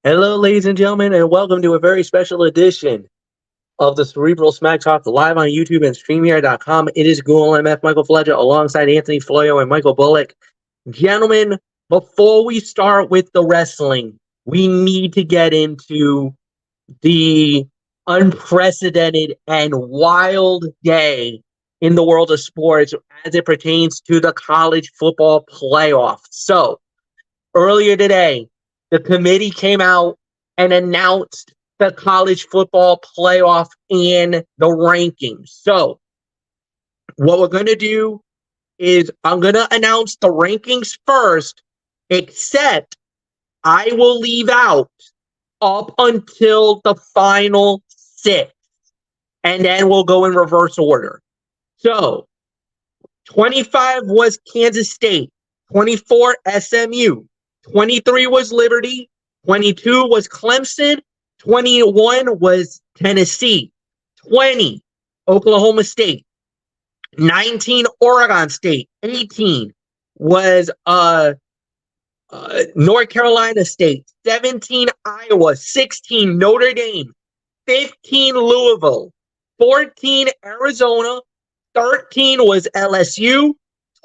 Hello, ladies and gentlemen, and welcome to a very special edition of the Cerebral Smack Talk live on YouTube and StreamYard.com. It is Google MF Michael Fledger alongside Anthony Floyo and Michael Bullock. Gentlemen, before we start with the wrestling, we need to get into the unprecedented and wild day in the world of sports as it pertains to the college football playoff. So, earlier today, the committee came out and announced the college football playoff and the rankings. So, what we're going to do is I'm going to announce the rankings first, except I will leave out up until the final six, and then we'll go in reverse order. So, 25 was Kansas State, 24 SMU, 23 was Liberty, 22 was Clemson, 21 was Tennessee, 20 Oklahoma State, 19 Oregon State, 18 was North Carolina State, 17 Iowa, 16 Notre Dame, 15 Louisville, 14 Arizona, 13 was LSU,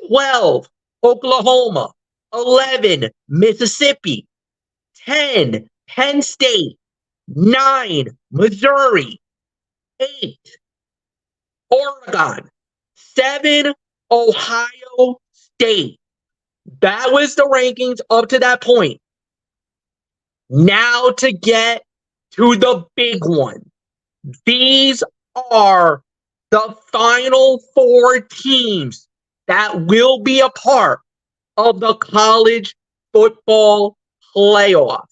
12 Oklahoma, 11 Mississippi, 10 Penn State, 9 Missouri, 8 Oregon, 7 Ohio State. That was the rankings up to that point. Now to get to the big one. These are the final four teams that will be a part of the college football playoff.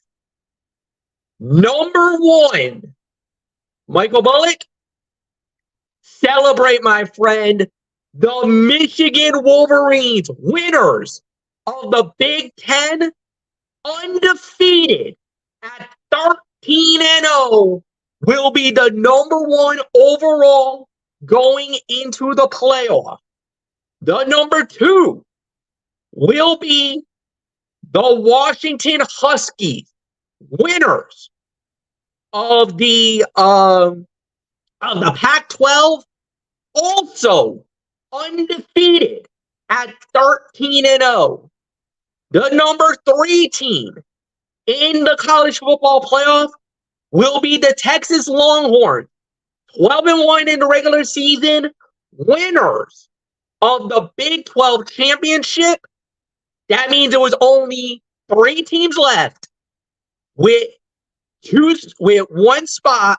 Number one, Michael Bullock, celebrate, my friend, the Michigan Wolverines, winners of the Big Ten, undefeated at 13-0, will be the number one overall going into the playoff. The number two will be the Washington Huskies, winners of the Pac-12, also undefeated at 13-0. The number three team in the college football playoff will be the Texas Longhorns, 12-1 in the regular season, winners of the Big 12 championship. That means it was only three teams left with one spot.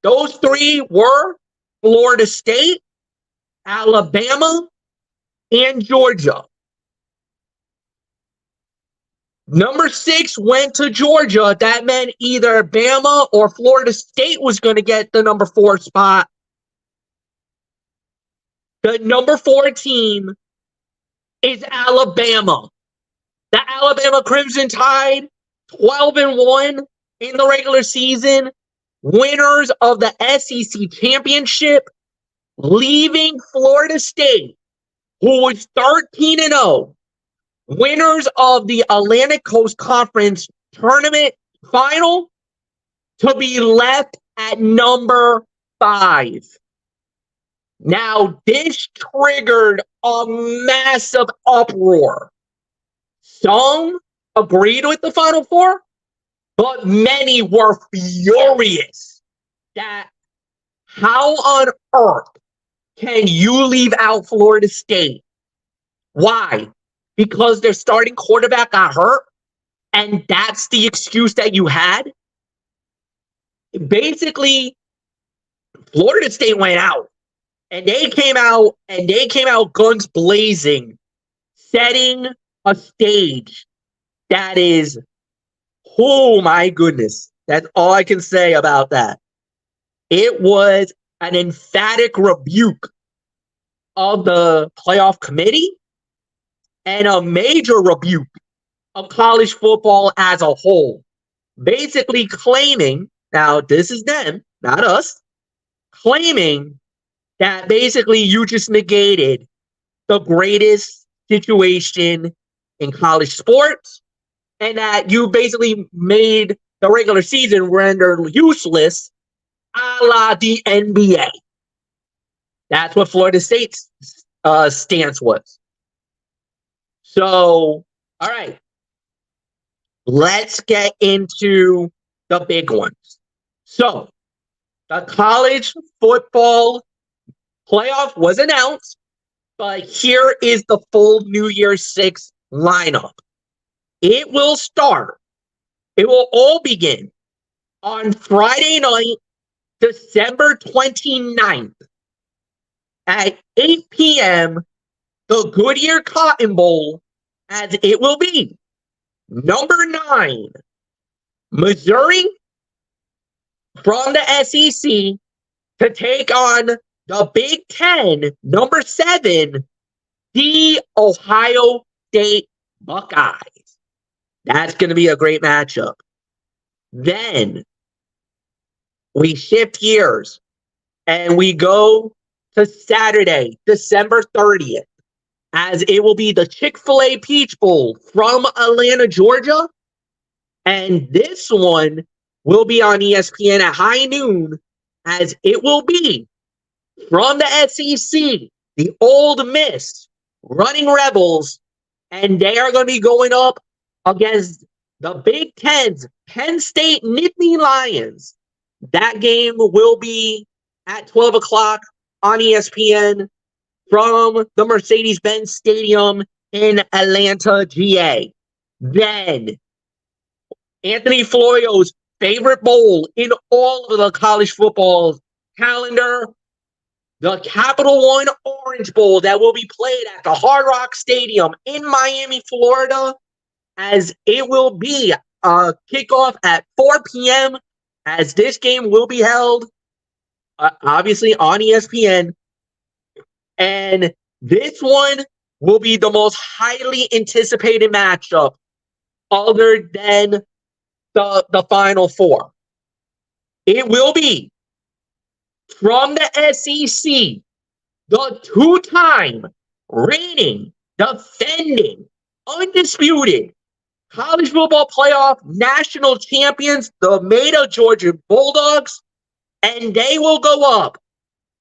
Those three were Florida State, Alabama, and Georgia. Number 6 went to Georgia. That meant either Bama or Florida State was going to get the number 4 spot. The number 4 team is Alabama. The Alabama Crimson Tide, 12-1 in the regular season, winners of the SEC championship, leaving Florida State, who was 13-0, winners of the Atlantic Coast Conference tournament final, to be left at number 5. Now, this triggered a massive uproar. Some agreed with the Final Four, but many were furious that how on earth can you leave out Florida State? Why? Because their starting quarterback got hurt, and that's the excuse that you had? Basically, Florida State went out. And they came out guns blazing, setting a stage that is, oh my goodness, that's all I can say about that. It was an emphatic rebuke of the playoff committee and a major rebuke of college football as a whole. Basically claiming, now this is them, not us, claiming that basically you just negated the greatest situation in college sports and that you basically made the regular season render useless, a la the NBA. That's what Florida State's stance was. So, all right, let's get into the big ones. So, the college football playoff was announced, but here is the full New Year's Six lineup. It will all begin on Friday night, December 29th at 8 p.m., the Goodyear Cotton Bowl, as it will be number 9, Missouri from the SEC to take on the Big Ten, number 7, the Ohio State Buckeyes. That's going to be a great matchup. Then we shift gears and we go to Saturday, December 30th, as it will be the Chick-fil-A Peach Bowl from Atlanta, Georgia. And this one will be on ESPN at high noon, as it will be from the SEC, the Ole Miss Running Rebels, and they are going to be going up against the Big Ten's Penn State Nittany Lions. That game will be at 12 o'clock on ESPN from the Mercedes-Benz Stadium in Atlanta, GA. Then, Anthony Floyo's favorite bowl in all of the college football calendar, the Capital One Orange Bowl, that will be played at the Hard Rock Stadium in Miami, Florida, as it will be a kickoff at 4 p.m., as this game will be held, obviously, on ESPN. And this one will be the most highly anticipated matchup other than the Final Four. It will be from the SEC, the two-time reigning, defending, undisputed college football playoff national champions, the Meta Georgia Bulldogs, and they will go up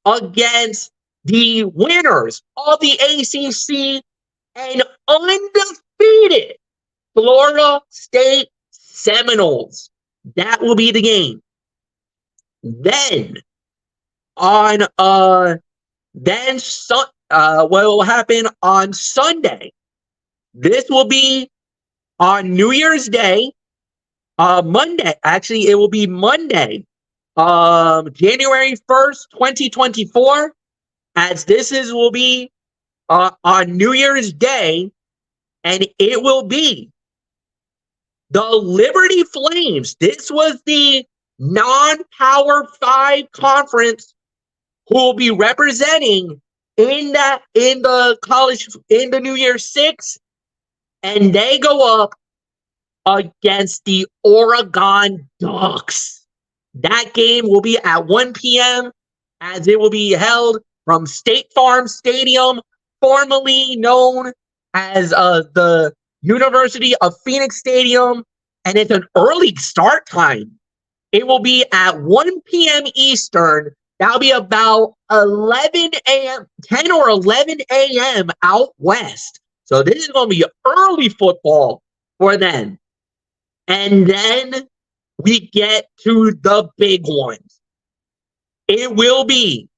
against the winners of the ACC and undefeated Florida State Seminoles. That will be the game. Then what will happen on Sunday? This will be on New Year's Day, Monday. Actually, it will be Monday, January 1st, 2024, as will be on New Year's Day, and it will be the Liberty Flames. This was the non-Power 5 conference who will be representing in the New Year's Six, and they go up against the Oregon Ducks. That game will be at 1 p.m. as it will be held from State Farm Stadium, formerly known as the University of Phoenix Stadium, and it's an early start time. It will be at 1 p.m. Eastern. That'll be about 11 a.m., 10 or 11 a.m. out west. So this is going to be early football for them. And then we get to the big ones. It will be,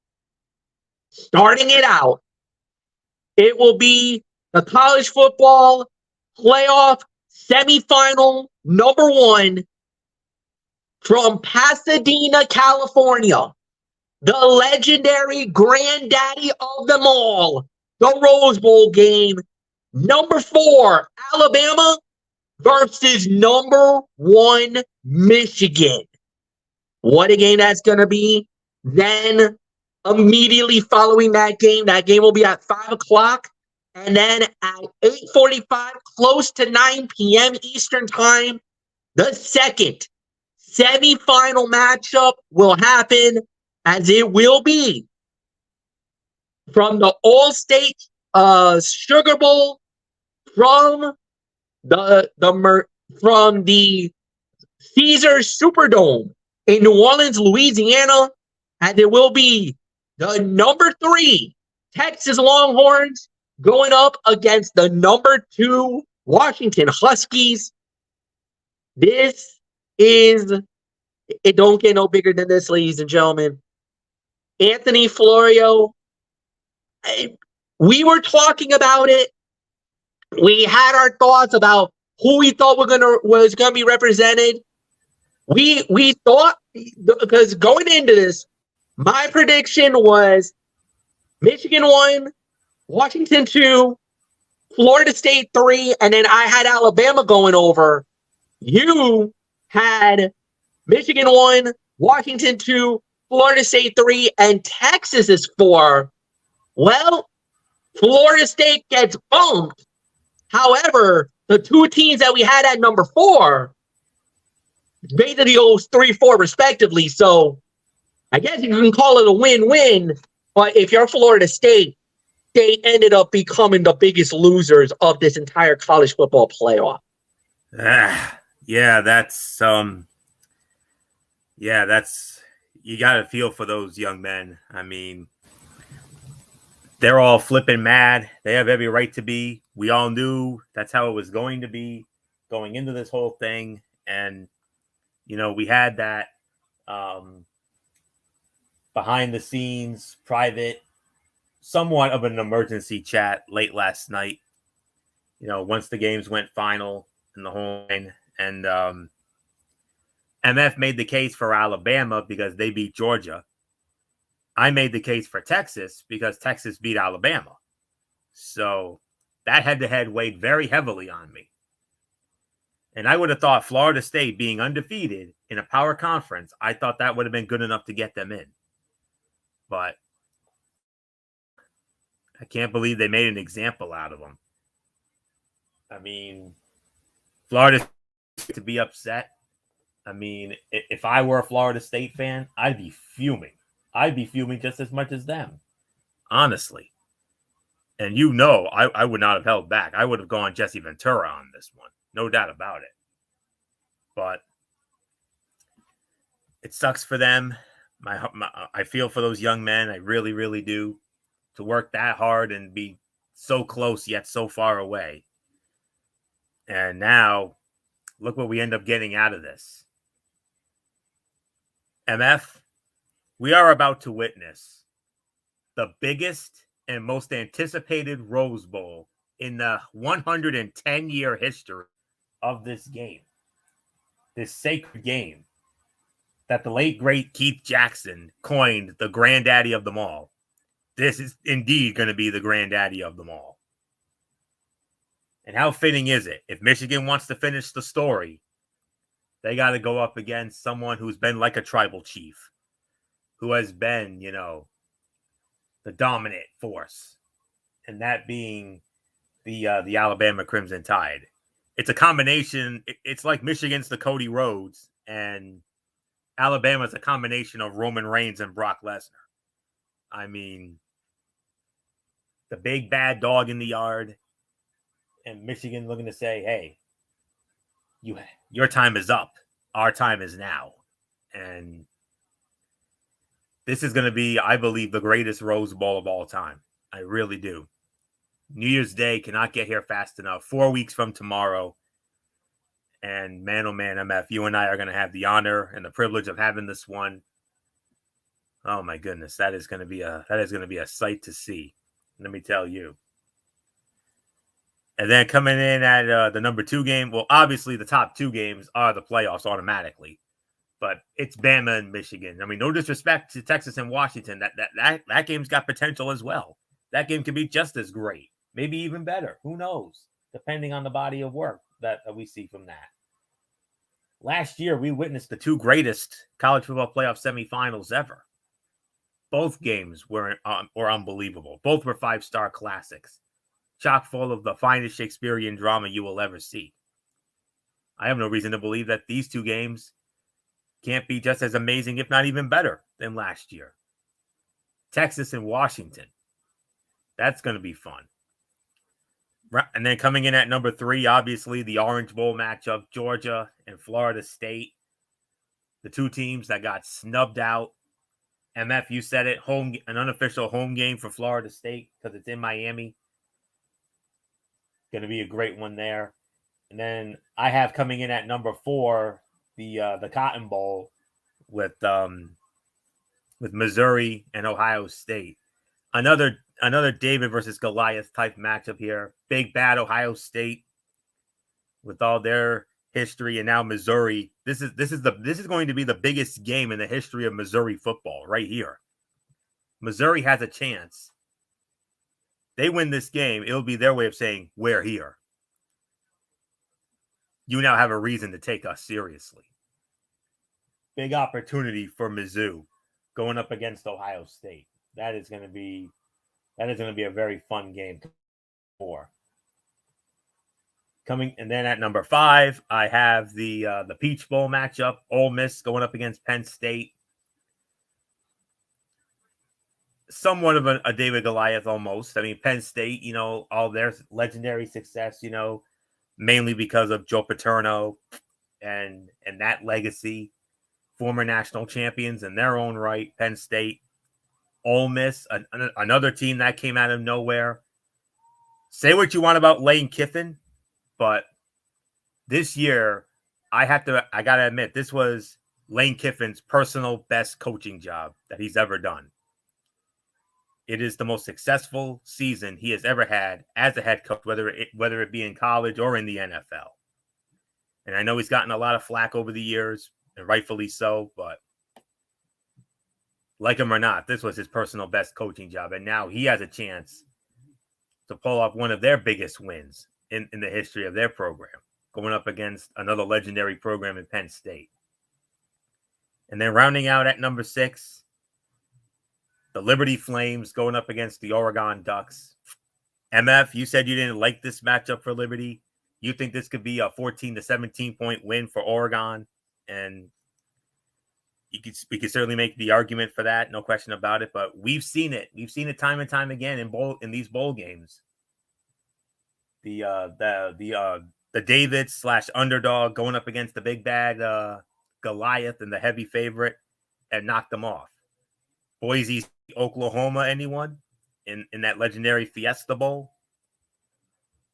starting it out, it will be the college football playoff semifinal number 1 from Pasadena, California. The legendary granddaddy of them all, the Rose Bowl game, number 4, Alabama versus number 1, Michigan. What a game that's going to be. Then, immediately following that game will be at 5 o'clock. And then at 8:45, close to 9 p.m. Eastern Time, the second semifinal matchup will happen, as it will be from the All-State Sugar Bowl from the from the Caesars Superdome in New Orleans, Louisiana, and it will be the number 3 Texas Longhorns going up against the number 2 Washington Huskies. This is, it don't get no bigger than this, ladies and gentlemen. Anthony Florio, we were talking about it. We had our thoughts about who we thought was gonna be represented. We thought, because going into this, my prediction was Michigan 1, Washington 2, Florida State 3, and then I had Alabama going over. You had Michigan 1, Washington 2, Florida State 3, and Texas is 4. Well, Florida State gets bumped. However, the 2 teams that we had at number 4, basically goes 3-4 respectively. So I guess you can call it a win-win. But if you're Florida State, they ended up becoming the biggest losers of this entire college football playoff. Yeah, that's you got to feel for those young men. I mean, they're all flipping mad. They have every right to be. We all knew that's how it was going to be going into this whole thing. And, you know, we had that behind the scenes, private, somewhat of an emergency chat late last night, you know, once the games went final in the whole line. And MF made the case for Alabama because they beat Georgia. I made the case for Texas because Texas beat Alabama. So that head-to-head weighed very heavily on me. And I would have thought Florida State being undefeated in a power conference, I thought that would have been good enough to get them in. But I can't believe they made an example out of them. I mean, Florida to be upset. I mean, if I were a Florida State fan, I'd be fuming. I'd be fuming just as much as them, honestly. And you know, I would not have held back. I would have gone Jesse Ventura on this one. No doubt about it. But it sucks for them. I feel for those young men. I really, really do. To work that hard and be so close yet so far away. And now, look what we end up getting out of this. MF, we are about to witness the biggest and most anticipated Rose Bowl in the 110-year history of this game. This sacred game that the late, great Keith Jackson coined the granddaddy of them all. This is indeed going to be the granddaddy of them all. And how fitting is it? If Michigan wants to finish the story, they got to go up against someone who's been like a tribal chief, who has been, you know, the dominant force, and that being the Alabama Crimson Tide. It's a combination. It's like Michigan's the Cody Rhodes, and Alabama's a combination of Roman Reigns and Brock Lesnar. I mean, the big bad dog in the yard, and Michigan looking to say, hey, your time is up. Our time is now. And this is going to be, I believe, the greatest Rose Bowl of all time. I really do. New Year's Day cannot get here fast enough. 4 weeks from tomorrow. And man, oh man, MF, you and I are going to have the honor and the privilege of having this one. Oh my goodness, that is going to be a sight to see. Let me tell you. And then coming in at the number 2 game, well, obviously the top 2 games are the playoffs automatically, but it's Bama and Michigan. I mean, no disrespect to Texas and Washington. That game's got potential as well. That game could be just as great, maybe even better. Who knows? Depending on the body of work that we see from that. Last year, we witnessed the 2 greatest college football playoff semifinals ever. Both games were unbelievable. Both were 5-star classics, chock full of the finest Shakespearean drama you will ever see. I have no reason to believe that these 2 games can't be just as amazing, if not even better, than last year. Texas and Washington. That's going to be fun. And then coming in at number 3, obviously the Orange Bowl matchup, Georgia and Florida State. The two teams that got snubbed out. MF, you said it, an unofficial home game for Florida State because it's in Miami. Going to be a great one there. And then I have coming in at number 4 the Cotton Bowl with Missouri and Ohio State. Another David versus Goliath type matchup here. Big bad Ohio State with all their history, and now Missouri. This is going to be the biggest game in the history of Missouri football right here. Missouri has a chance. They win this game, it'll be their way of saying, we're here. You now have a reason to take us seriously. Big opportunity for Mizzou going up against Ohio State. That is going to be a very fun game for. Coming, and then at number 5, I have the Peach Bowl matchup. Ole Miss going up against Penn State. Somewhat of a David Goliath almost. I mean, Penn State, all their legendary success, mainly because of Joe Paterno and that legacy. Former national champions in their own right. Penn State. Ole Miss, another team that came out of nowhere. Say what you want about Lane Kiffin, but this year, I gotta admit, this was Lane Kiffin's personal best coaching job that he's ever done. It is the most successful season he has ever had as a head coach, whether it be in college or in the NFL. And I know he's gotten a lot of flack over the years, and rightfully so, but like him or not, this was his personal best coaching job. And now he has a chance to pull off one of their biggest wins in the history of their program, going up against another legendary program in Penn State. And then rounding out at number 6, the Liberty Flames going up against the Oregon Ducks. MF, you said you didn't like this matchup for Liberty. You think this could be a 14 to 17 point win for Oregon, and we could certainly make the argument for that, no question about it. But we've seen it. We've seen it time and time again in these bowl games. The David / underdog going up against the big bad Goliath and the heavy favorite and knocked them off. Boise, Oklahoma, anyone in that legendary Fiesta Bowl?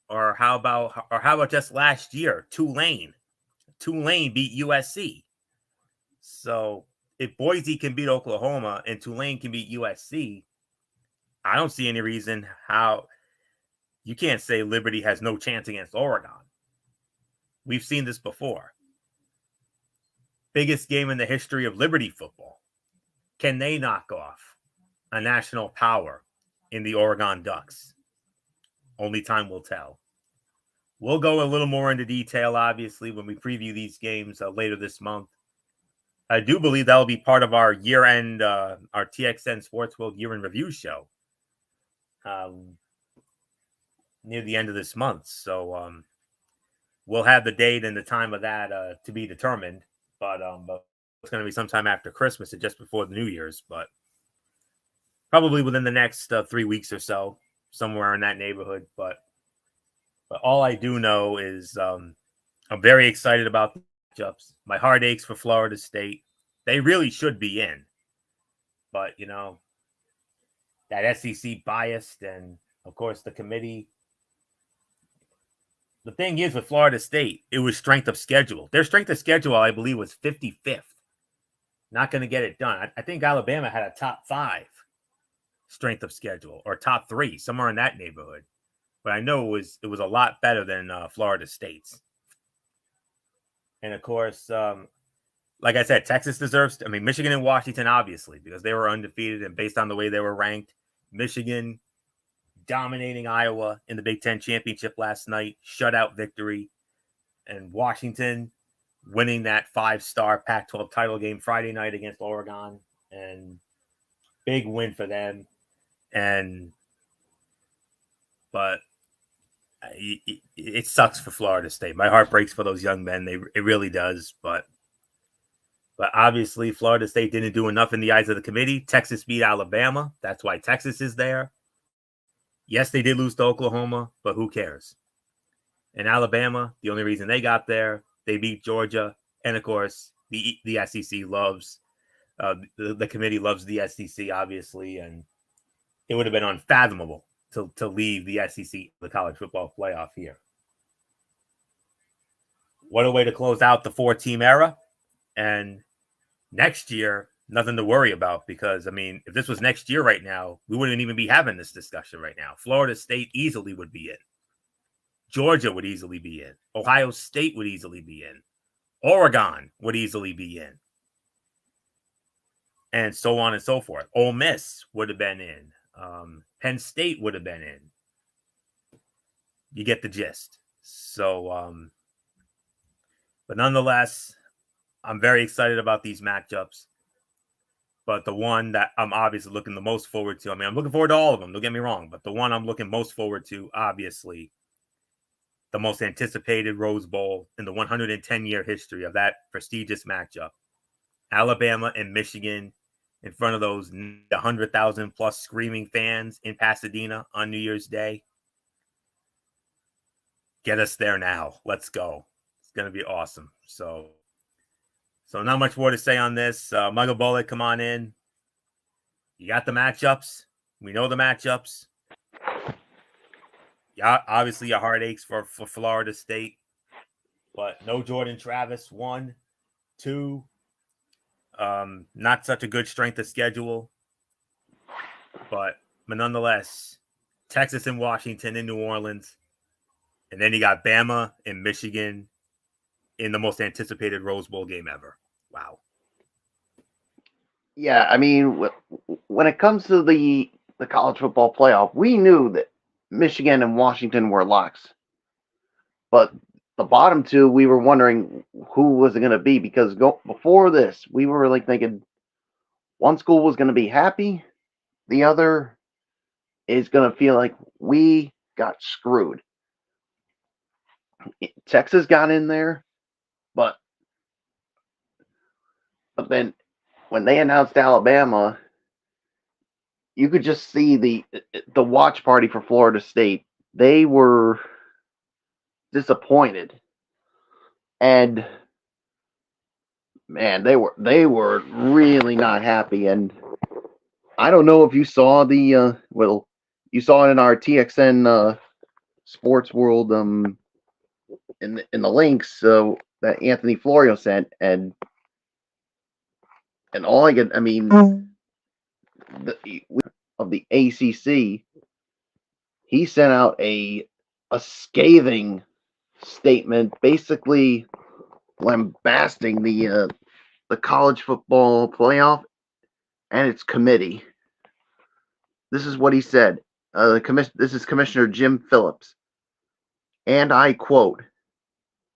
Or how about just last year, Tulane? Tulane beat USC. So if Boise can beat Oklahoma and Tulane can beat USC, I don't see any reason how you can't say Liberty has no chance against Oregon. We've seen this before. Biggest game in the history of Liberty football. Can they knock off a national power in the Oregon Ducks? Only time will tell. We'll go a little more into detail, obviously, when we preview these games later this month. I do believe that will be part of our year-end, our TXN Sports World year-end review show near the end of this month. So we'll have the date and the time of that to be determined. But it's going to be sometime after Christmas and just before the New Year's. But probably within the next 3 weeks or so, somewhere in that neighborhood. But all I do know is I'm very excited about the matchups. My heart aches for Florida State. They really should be in. But, that SEC biased and, of course, the committee. The thing is with Florida State, it was strength of schedule. Their strength of schedule, I believe, was 55th. Not going to get it done. I think Alabama had a top 5 strength of schedule or top 3, somewhere in that neighborhood. But I know it was a lot better than Florida State's. And of course, like I said, Texas deserves. I mean, Michigan and Washington, obviously, because they were undefeated and based on the way they were ranked. Michigan dominating Iowa in the Big Ten championship last night, shutout victory, and Washington winning that 5-star Pac-12 title game Friday night against Oregon, and big win for them. But it sucks for Florida State. My heart breaks for those young men. It really does. But obviously, Florida State didn't do enough in the eyes of the committee. Texas beat Alabama. That's why Texas is there. Yes, they did lose to Oklahoma, but who cares? And Alabama, the only reason they got there, they beat Georgia, and of course, the SEC loves the committee loves the SEC, obviously, and it would have been unfathomable to leave the SEC, the college football playoff here. What a way to close out the 4-team era. And next year, nothing to worry about, because, I mean, if this was next year right now, we wouldn't even be having this discussion right now. Florida State easily would be in. Georgia would easily be in. Ohio State would easily be in. Oregon would easily be in. And so on and so forth. Ole Miss would have been in. Penn State would have been in. You get the gist. So, but nonetheless, I'm very excited about these matchups. But the one that I'm obviously looking the most forward to, I mean, I'm looking forward to all of them, don't get me wrong, but the one I'm looking most forward to, obviously, the most anticipated Rose Bowl in the 110-year history of that prestigious matchup. Alabama and Michigan in front of those 100,000 plus screaming fans in Pasadena on New Year's Day. Get us there now. Let's go. It's going to be awesome. So not much more to say on this. Michael Bullock, come on in. You got the matchups. We know the matchups. Yeah, obviously your heart aches for Florida State, but no Jordan Travis. 1, 2. Not such a good strength of schedule, but nonetheless, Texas and Washington in New Orleans, and then you got Bama and Michigan in the most anticipated Rose Bowl game ever. Wow. Yeah, I mean, when it comes to the college football playoff, we knew that Michigan and Washington were locks. But the bottom two, we were wondering who was it going to be, because before this, we were like thinking one school was going to be happy, the other is going to feel like we got screwed. Texas got in there, but then when they announced Alabama, you could just see the watch party for Florida State. They were disappointed, and man, they were really not happy. And I don't know if you saw you saw it in our TXN Sports World in the links that Anthony Florio sent, and all I mean, of the ACC, he sent out a scathing statement, basically lambasting the college football playoff and its committee. This is what he said. This is Commissioner Jim Phillips, and I quote,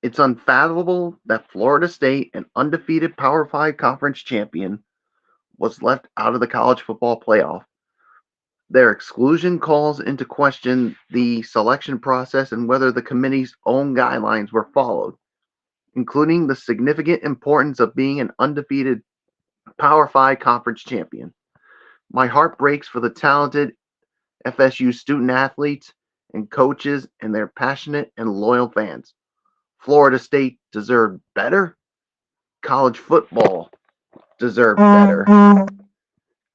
"It's unfathomable that Florida State, an undefeated Power 5 conference champion, was left out of the college football playoff. Their exclusion calls into question the selection process and whether the committee's own guidelines were followed, including the significant importance of being an undefeated Power 5 conference champion. My heart breaks for the talented FSU student athletes and coaches and their passionate and loyal fans. Florida State deserved better. College football deserved better."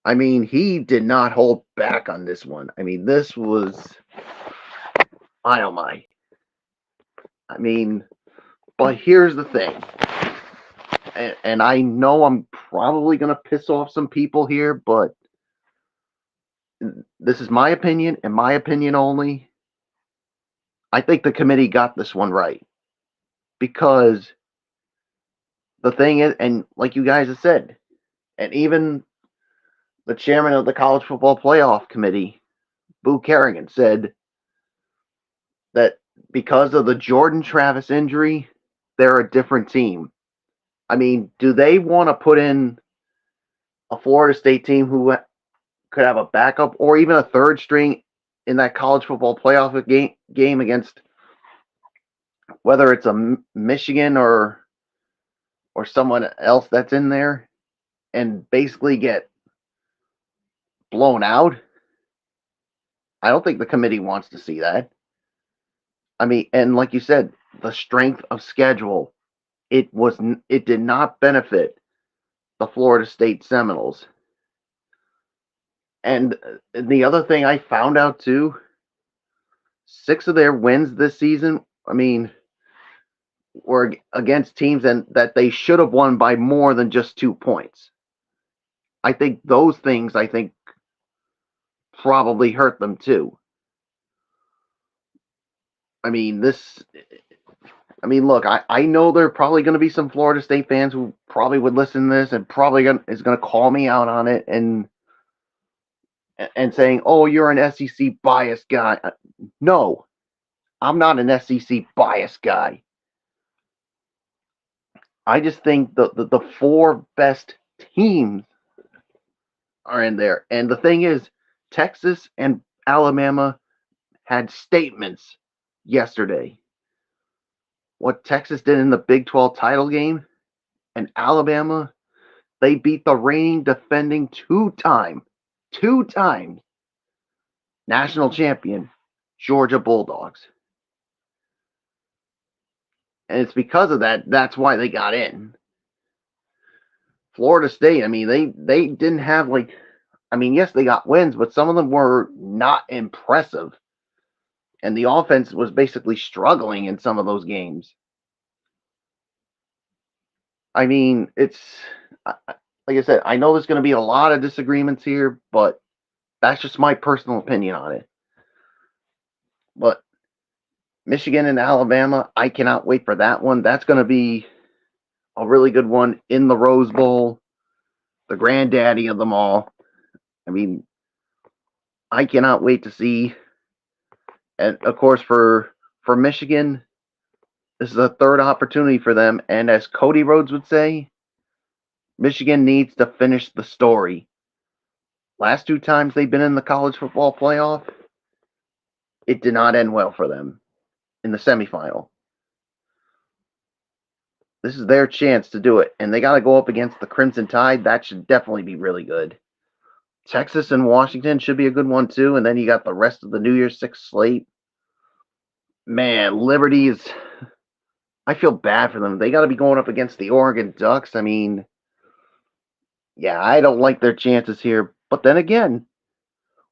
I mean, he did not hold back on this one. I mean, this was, I don't mind. I mean, but here's the thing, and I know I'm probably going to piss off some people here, but this is my opinion and my opinion only. I think the committee got this one right, because the thing is, and like you guys have said, and even the chairman of the College Football Playoff Committee, Boo Kerrigan, said that because of the Jordan Travis injury, they're a different team. I mean, do they want to put in a Florida State team who could have a backup or even a third string in that college football playoff game against, whether it's a Michigan or someone else that's in there, and basically get blown out? I don't think the committee wants to see that. I mean, and like you said, the strength of schedule, it did not benefit the Florida State Seminoles. And the other thing I found out too, 6 of their wins this season, I mean, were against teams and that they should have won by more than just 2 points. I think those things probably hurt them too. I mean, look, I know there are probably going to be some Florida State fans who probably would listen to this and probably is going to call me out on it and saying, "Oh, you're an SEC bias guy." No, I'm not an SEC bias guy. I just think the 4 best teams are in there. And the thing is, Texas and Alabama had statements yesterday. What Texas did in the Big 12 title game and Alabama, they beat the reigning defending two-time national champion Georgia Bulldogs. And it's because of that, that's why they got in. Florida State, I mean, they didn't have yes, they got wins, but some of them were not impressive. And the offense was basically struggling in some of those games. I mean, it's like I said, I know there's going to be a lot of disagreements here, but that's just my personal opinion on it. But Michigan and Alabama, I cannot wait for that one. That's going to be a really good one in the Rose Bowl, the granddaddy of them all. I mean, I cannot wait to see. And of course, for Michigan, this is a third opportunity for them. And as Cody Rhodes would say, Michigan needs to finish the story. Last 2 times they've been in the college football playoff, it did not end well for them in the semifinal. This is their chance to do it, and they got to go up against the Crimson Tide. That should definitely be really good. Texas and Washington should be a good one too, and then you got the rest of the New Year's Six slate. Man, Liberty is... I feel bad for them. They got to be going up against the Oregon Ducks. I mean, yeah, I don't like their chances here. But then again,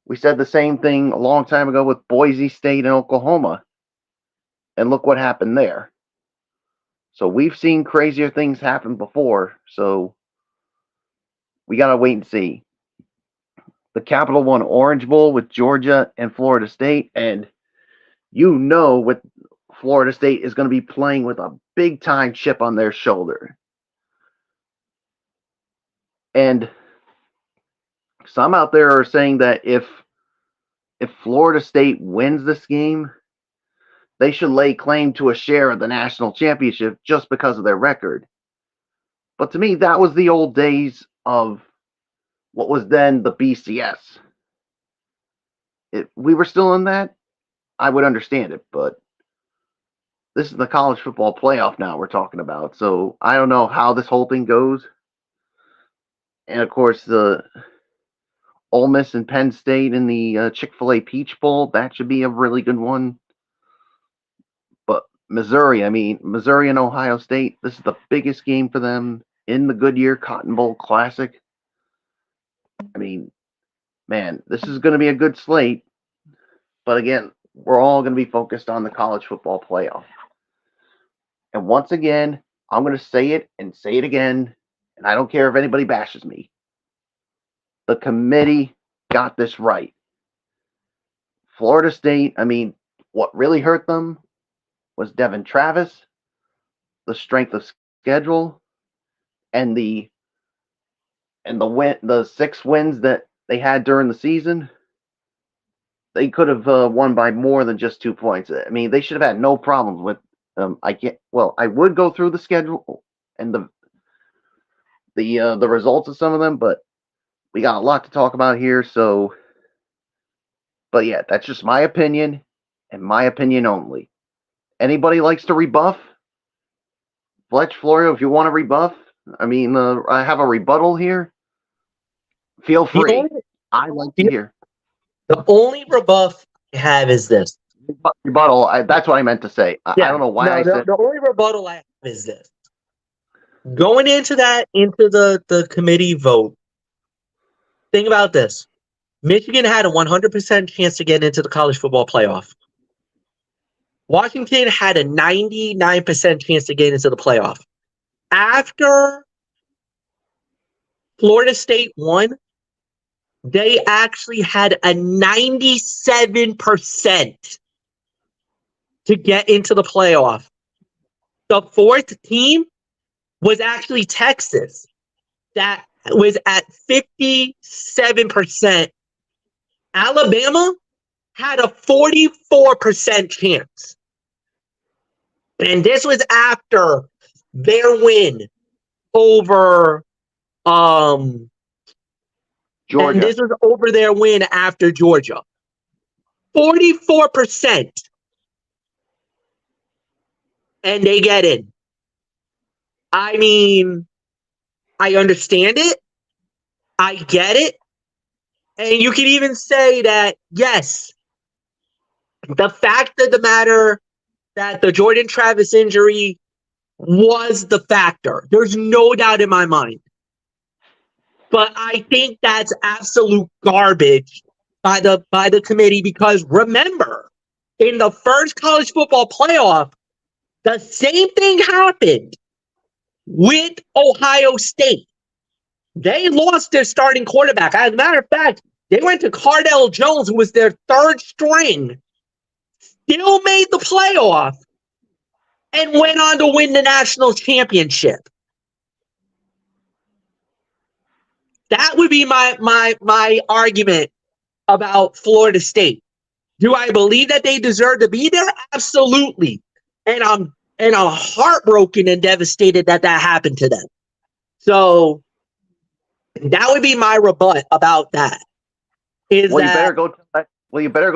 we said the same thing a long time ago with Boise State and Oklahoma. And look what happened there. So we've seen crazier things happen before. So we got to wait and see. The Capital One Orange Bowl with Georgia and Florida State. And you know what Florida State is going to be playing with a big-time chip on their shoulder. And some out there are saying that if Florida State wins this game, they should lay claim to a share of the national championship just because of their record. But to me, that was the old days of what was then the BCS. If we were still in that, I would understand it, but this is the college football playoff now we're talking about. So I don't know how this whole thing goes. And of course, the Ole Miss and Penn State in the Chick-fil-A Peach Bowl, that should be a really good one. But Missouri and Ohio State, this is the biggest game for them in the Goodyear Cotton Bowl Classic. I mean, man, this is going to be a good slate. But again, we're all going to be focused on the college football playoff. And once again, I'm going to say it and say it again, and I don't care if anybody bashes me. The committee got this right. Florida State, what really hurt them was Devin Travis, the strength of schedule, and the 6 wins that they had during the season. They could have won by more than just 2 points. I mean, they should have had no problems with. I would go through the schedule and the results of some of them, but we got a lot to talk about here. So, but yeah, that's just my opinion and my opinion only. Anybody likes to rebuff? Fletch, Florio, if you want to rebuff, I have a rebuttal here. Feel free. I like to hear. The only rebuff I have is this. Rebuttal. That's what I meant to say. I don't know why I said. The only rebuttal I have is this. Going into the committee vote, think about this. Michigan had a 100% chance to get into the college football playoff. Washington had a 99% chance to get into the playoff. After Florida State won, they actually had a 97% to get into the playoff. The fourth team was actually Texas. That was at 57%. Alabama had a 44% chance. And this was after their win over Georgia. And this was over their win after Georgia. 44%. And they get in. I mean, I understand it. I get it. And you can even say that, yes, the fact of the matter that the Jordan Travis injury was the factor. There's no doubt in my mind. But I think that's absolute garbage by the committee, because remember, in the first college football playoff, the same thing happened with Ohio State. They lost their starting quarterback. As a matter of fact, they went to Cardell Jones, who was their third string, still made the playoff, and went on to win the national championship. That would be my argument about Florida State. Do I believe that they deserve to be there? Absolutely. And I'm heartbroken and devastated that happened to them. So that would be my rebut about that. You better go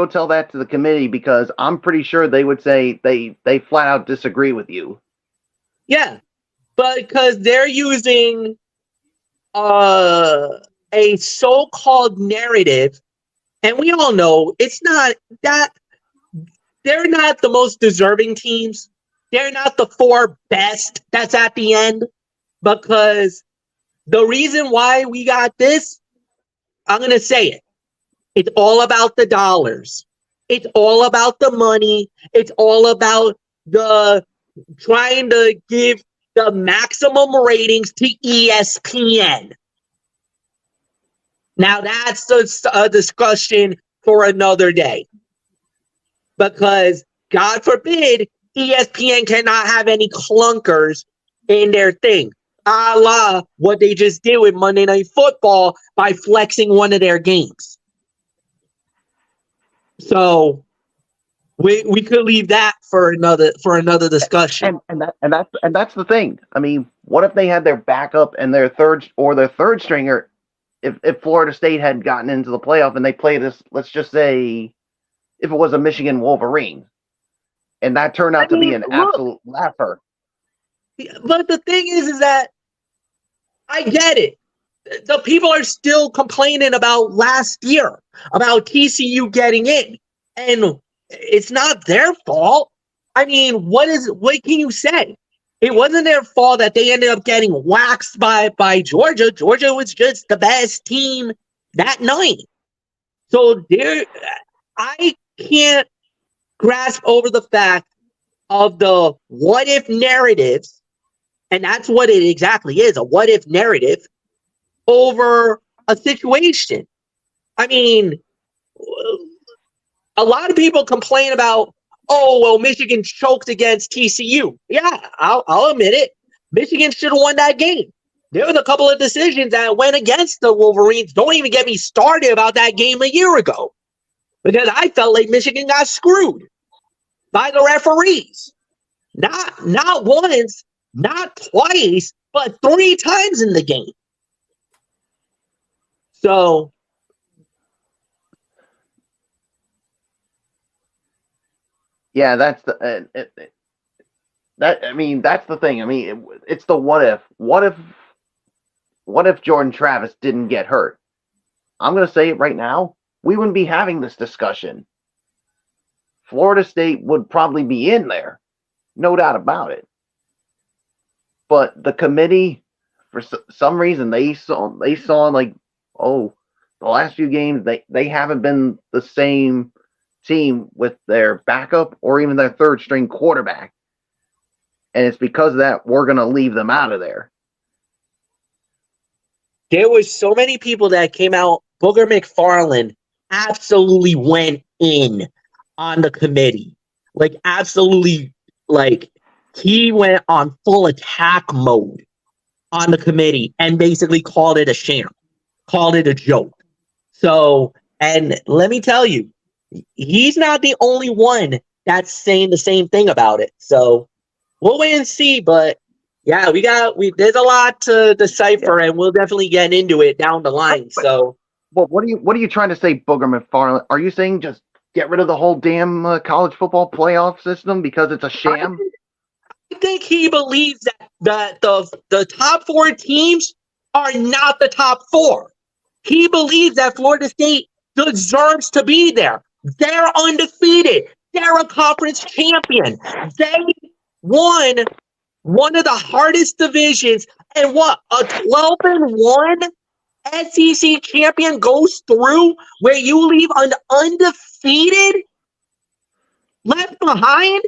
tell that to the committee, because I'm pretty sure they would say they flat out disagree with you. Yeah, but because they're using a so-called narrative, and we all know it's not that. They're not the most deserving teams. They're not the four best that's at the end, because the reason why we got this, I'm going to say it. It's all about the dollars. It's all about the money. It's all about the trying to give the maximum ratings to ESPN. Now, that's a discussion for another day. Because, God forbid, ESPN cannot have any clunkers in their thing. A la what they just did with Monday Night Football by flexing one of their games. So we could leave that for another discussion. And that's the thing. I mean, what if they had their backup and their third stringer? If Florida State had gotten into the playoff and they played this, let's just say, if it was a Michigan Wolverine, and that turned out to be an absolute laugher. But the thing is that I get it. The people are still complaining about last year, about TCU getting in, and it's not their fault. I mean, what can you say? It wasn't their fault that they ended up getting waxed by Georgia. Georgia was just the best team that night. So I can't grasp over the fact of the what if narratives, and that's what it exactly is, a what if narrative over a situation. I mean, a lot of people complain about, oh, well, Michigan choked against TCU. Yeah, I'll admit it. Michigan should have won that game. There was a couple of decisions that went against the Wolverines. Don't even get me started about that game a year ago, because I felt like Michigan got screwed by the referees. Not once, not twice, but 3 times in the game. So, yeah, that's the that's the thing. I mean, it's the what if. What if Jordan Travis didn't get hurt? I'm going to say it right now. we wouldn't be having this discussion. Florida State would probably be in there, no doubt about it. But the committee, for some reason, they saw like, oh, the last few games they haven't been the same team with their backup or even their third string quarterback, and it's because of that we're going to leave them out of there. There was so many people that came out. Booger McFarland absolutely went in on the committee. Like, absolutely, like, he went on full attack mode on the committee and basically called it a sham, called it a joke. So, and let me tell you, he's not the only one that's saying the same thing about it. So we'll wait and see, but yeah, there's a lot to decipher, and we'll definitely get into it down the line. So, well, what are you trying to say, Booger McFarland? Are you saying just get rid of the whole damn college football playoff system because it's a sham? I think he believes that the top four teams are not the top four. He believes that Florida State deserves to be there. They're undefeated. They're a conference champion. They won one of the hardest divisions, and what, a 12-1 SEC champion goes through where you leave an undefeated left behind?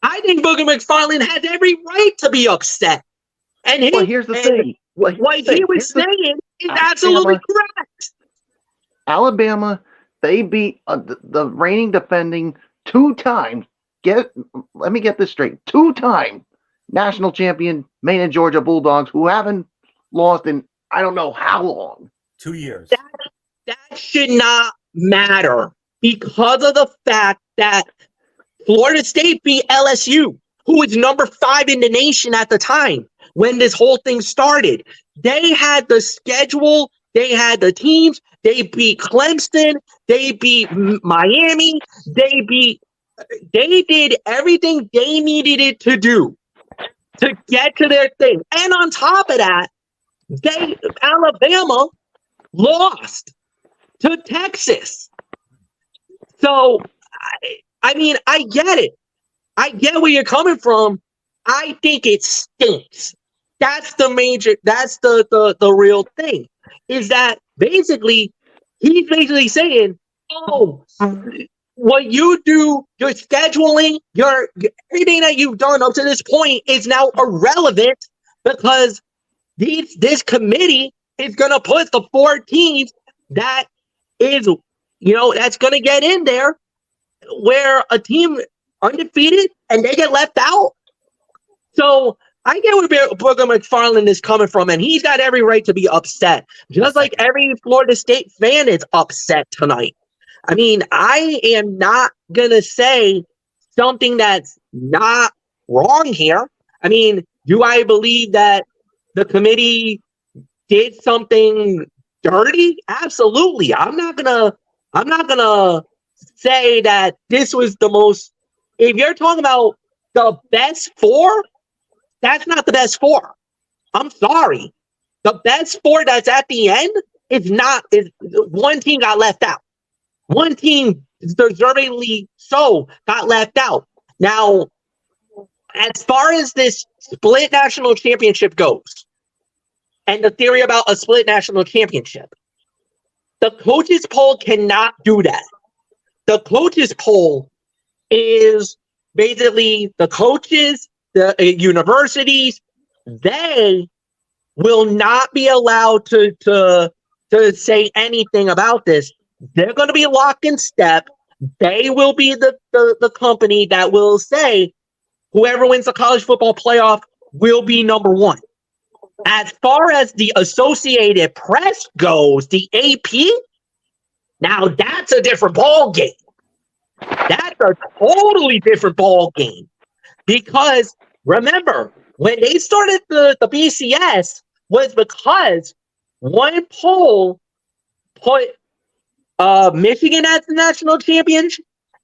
I think Booger McFarland has every right to be upset. And here's the thing. What he was saying is absolutely correct. Alabama, they beat the reigning defending 2-time. Let me get this straight. 2-time national champion Maine and Georgia Bulldogs, who haven't lost in I don't know how long. 2 years. That should not matter because of the fact that Florida State beat LSU, who was number 5 in the nation at the time when this whole thing started. They had the schedule. They had the teams. They beat Clemson. They beat Miami. They did everything they needed it to do to get to their thing. And on top of that, Alabama lost to Texas. So, I mean, I get it. I get where you're coming from. I think it stinks. That's the real thing. Is that basically, he's basically saying, oh, what you do, your scheduling, everything that you've done up to this point is now irrelevant because this committee is going to put the 4 teams that is, that's going to get in there where a team undefeated and they get left out. So I get where Booger McFarland is coming from, and he's got every right to be upset, just like every Florida State fan is upset tonight. I mean, I am not going to say something that's not wrong here. I mean, do I believe that the committee did something dirty? Absolutely. I'm not gonna say that this was the most. If you're talking about the best 4, that's not the best 4. I'm sorry. The best 4 that's at the end is one team got left out. One team, deservingly so, got left out. Now, as far as this split national championship goes, and the theory about a split national championship, the coaches poll cannot do that. The coaches poll is basically the coaches, the universities, they will not be allowed to say anything about this. They're going to be locked in step. They will be the company that will say whoever wins the college football playoff will be number 1. As far as the Associated Press goes, the AP, now that's a different ball game. That's a totally different ball game. Because remember, when they started the BCS was because one poll put Michigan as the national champion,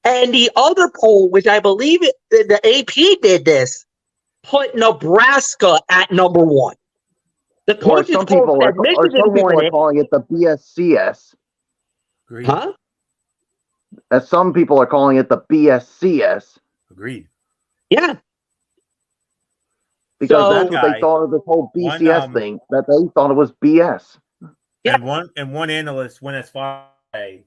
and the other poll, which I believe the AP did this, put Nebraska at number 1. The coaches Some people are Michigan calling it the BSCS. Agreed. Huh? As some people are calling it, the BSCS. Agreed. Yeah. Because So- that's what they thought of this whole BCS thing. That they thought it was BS. Yeah. And one analyst went as far as say,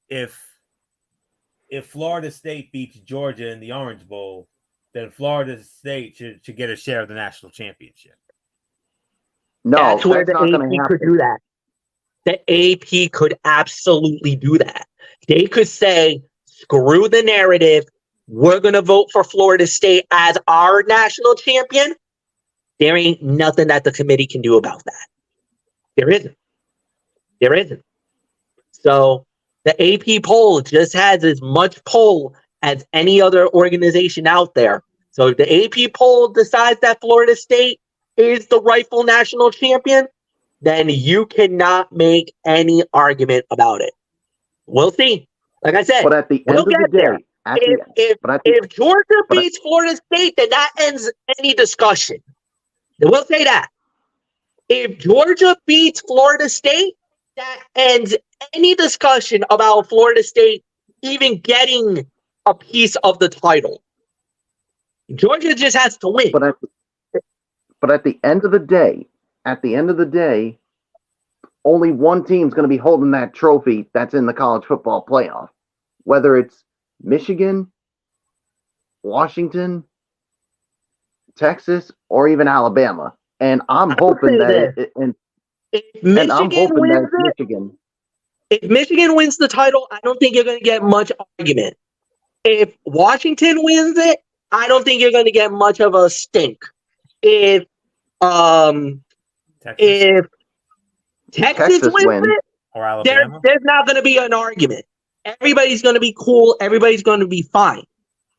if Florida State beats Georgia in the Orange Bowl, then Florida State should get a share of the national championship. No, that's where the not going to AP happen. could do that. The AP could absolutely do that. They could say, screw the narrative. We're going to vote for Florida State as our national champion. There ain't nothing that the committee can do about that. There isn't. There isn't. So the AP poll just has as much pull as any other organization out there. So if the AP poll decides that Florida State is the rightful national champion, then you cannot make any argument about it. We'll see. Like I said, But at the we'll end of get the there. day, If Georgia beats Florida State, then that ends any discussion. We'll say that. If Georgia beats Florida State, that ends any discussion about Florida State even getting a piece of the title. Georgia just has to win. But at the end of the day, only one team's going to be holding that trophy that's in the college football playoff. Whether it's Michigan, Washington, Texas, or even Alabama. And I'm hoping that Michigan. If Michigan wins the title, I don't think you're going to get much argument. If Washington wins it, I don't think you're going to get much of a stink. If Texas wins it, or Alabama, there's not going to be an argument. Everybody's going to be cool. Everybody's going to be fine.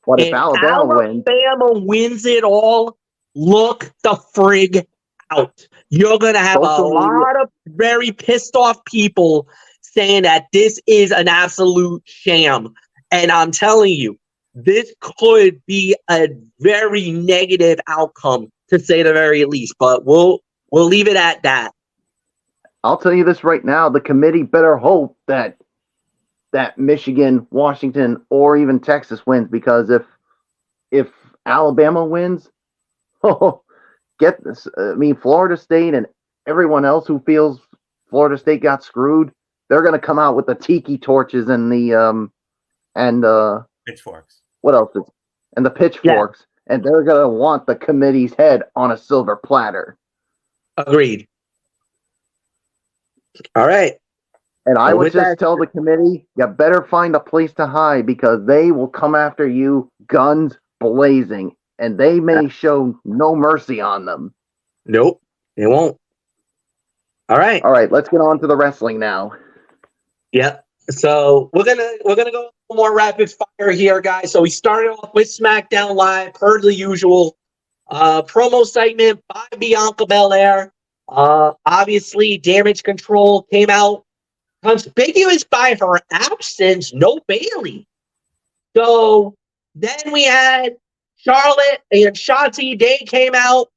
What if Alabama wins it all? Look the frig out. You're going to have a lot of very pissed off people saying that this is an absolute sham. And I'm telling you, this could be a very negative outcome, to say the very least. But we'll leave it at that. I'll tell you this right now: the committee better hope that Michigan, Washington, or even Texas wins, because if Alabama wins, get this. I mean, Florida State and everyone else who feels Florida State got screwed, they're going to come out with the tiki torches and the pitchforks. What else? And the pitchforks, and they're going to want the committee's head on a silver platter. Agreed. All right. And I would just tell the committee, you better find a place to hide, because they will come after you guns blazing, and they may show no mercy on them. Nope, they won't. All right. Let's get on to the wrestling now. Yep. So we're gonna go more rapid fire here, guys. So we started off with SmackDown Live, per the usual promo segment by Bianca Belair. Obviously, Damage Control came out conspicuous by her absence. No Bailey. So then we had Charlotte and Shotzi. They came out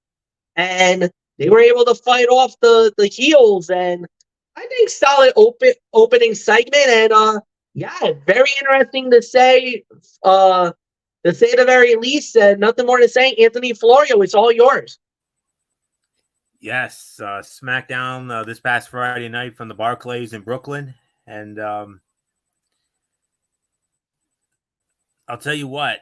and they were able to fight off the heels, and I think solid opening segment, and very interesting to say. To say the very least, nothing more to say. Anthony Florio, it's all yours. Yes, SmackDown this past Friday night from the Barclays in Brooklyn, and I'll tell you what,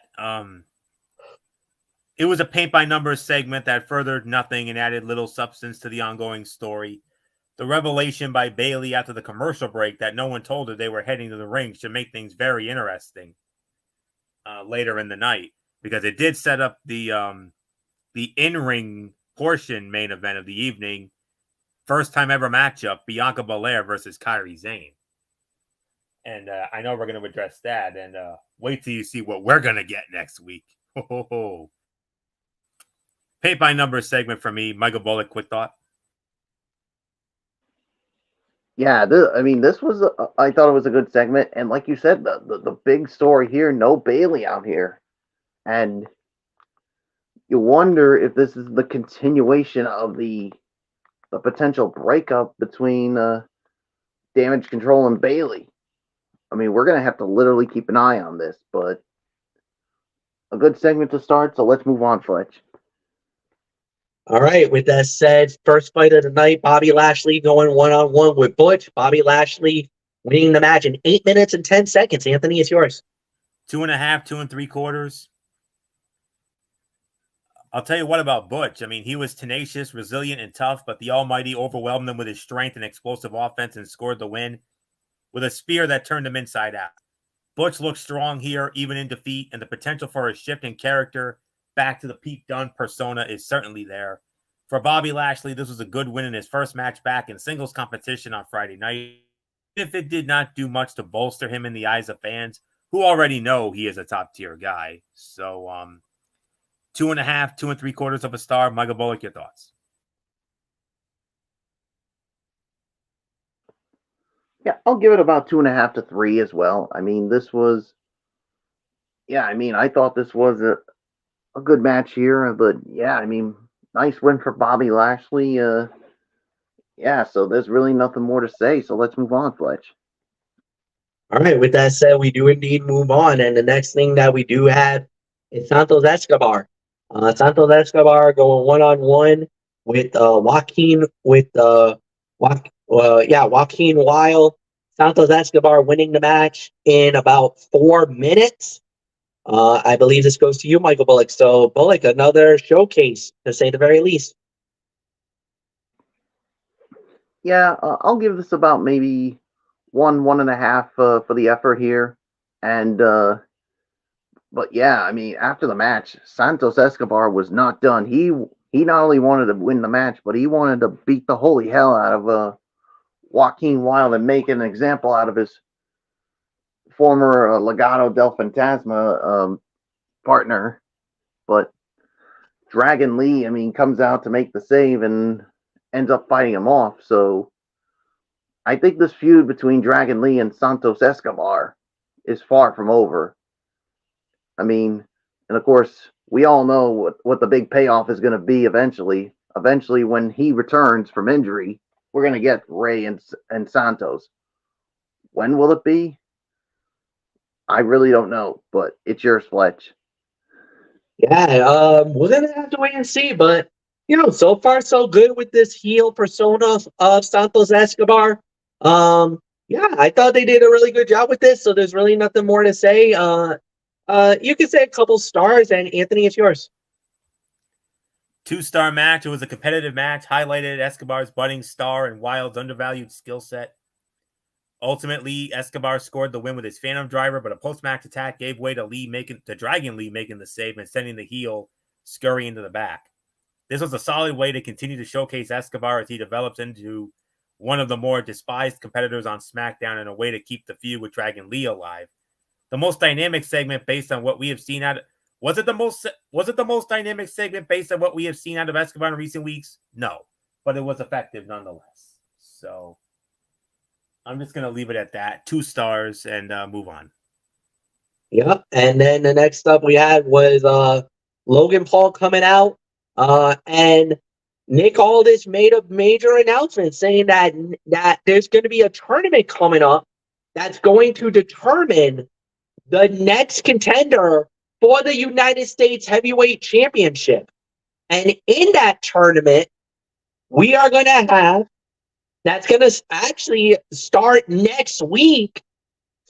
it was a paint-by-numbers segment that furthered nothing and added little substance to the ongoing story. The revelation by Bayley after the commercial break that no one told her they were heading to the ring should make things very interesting later in the night, because it did set up the in-ring portion main event of the evening. First time ever matchup, Bianca Belair versus Kairi Sane. And I know we're going to address that, and wait till you see what we're going to get next week. Paint by numbers segment for me. Michael Bullock, quick thought. Yeah, this was I thought it was a good segment, and like you said, the big story here, no Bayley out here, and you wonder if this is the continuation of the potential breakup between Damage Control and Bayley. I mean, we're gonna have to literally keep an eye on this, but a good segment to start. So let's move on, Fletch. All right. With that said, first fight of the night, Bobby Lashley going one-on-one with Butch. Bobby Lashley winning the match in 8 minutes and 10 seconds. Anthony, it's yours. 2.5, 2 3/4. I'll tell you what about Butch. I mean, he was tenacious, resilient, and tough, but the Almighty overwhelmed him with his strength and explosive offense and scored the win with a spear that turned him inside out. Butch looked strong here, even in defeat, and the potential for a shift in character back to the Pete Dunne persona is certainly there. For Bobby Lashley, this was a good win in his first match back in singles competition on Friday night. If it did not do much to bolster him in the eyes of fans who already know he is a top-tier guy. So, 2.5, 2 3/4 of a star. Michael Bullock, your thoughts? Yeah, I'll give it about 2.5 to 3 as well. I mean, this was, yeah, I mean, I thought this was a good match here, but yeah, I mean, nice win for Bobby Lashley. Yeah, so there's really nothing more to say. So let's move on, Fletch. All right. With that said, we do indeed move on. And the next thing that we do have is Santos Escobar. Santos Escobar going one-on-one with Joaquin Wild. Santos Escobar winning the match in about 4 minutes. I believe this goes to you, Michael Bullock. So, Bullock, another showcase, to say the very least. Yeah, I'll give this about maybe 1.5 for the effort here. And, but yeah, I mean, after the match, Santos Escobar was not done. He not only wanted to win the match, but he wanted to beat the holy hell out of Joaquin Wild and make an example out of his former Legado del Fantasma partner. But Dragon Lee, I mean, comes out to make the save and ends up fighting him off. So I think this feud between Dragon Lee and Santos Escobar is far from over. I mean, and of course, we all know what the big payoff is going to be eventually. Eventually, when he returns from injury, we're going to get Ray and Santos. When will it be? I really don't know, but it's yours, Fletch. Yeah, we're gonna have to wait and see, but so far so good with this heel persona of Santos Escobar. Yeah, I thought they did a really good job with this, so there's really nothing more to say. You can say a couple stars, and Anthony, it's yours. 2-star match. It was a competitive match, highlighted Escobar's budding star and Wild's undervalued skill set. Ultimately, Escobar scored the win with his Phantom Driver, but a post-match attack gave way to Dragon Lee making the save and sending the heel scurrying into the back. This was a solid way to continue to showcase Escobar as he develops into one of the more despised competitors on SmackDown and a way to keep the feud with Dragon Lee alive. The most dynamic segment based on what we have seen was it the most dynamic segment based on what we have seen out of Escobar in recent weeks? No, but it was effective nonetheless. So I'm just going to leave it at that. 2 stars and move on. Yep. And then the next up we had was Logan Paul coming out. And Nick Aldis made a major announcement saying that there's going to be a tournament coming up that's going to determine the next contender for the United States Heavyweight Championship. And in that tournament, we are going to have, that's going to actually start next week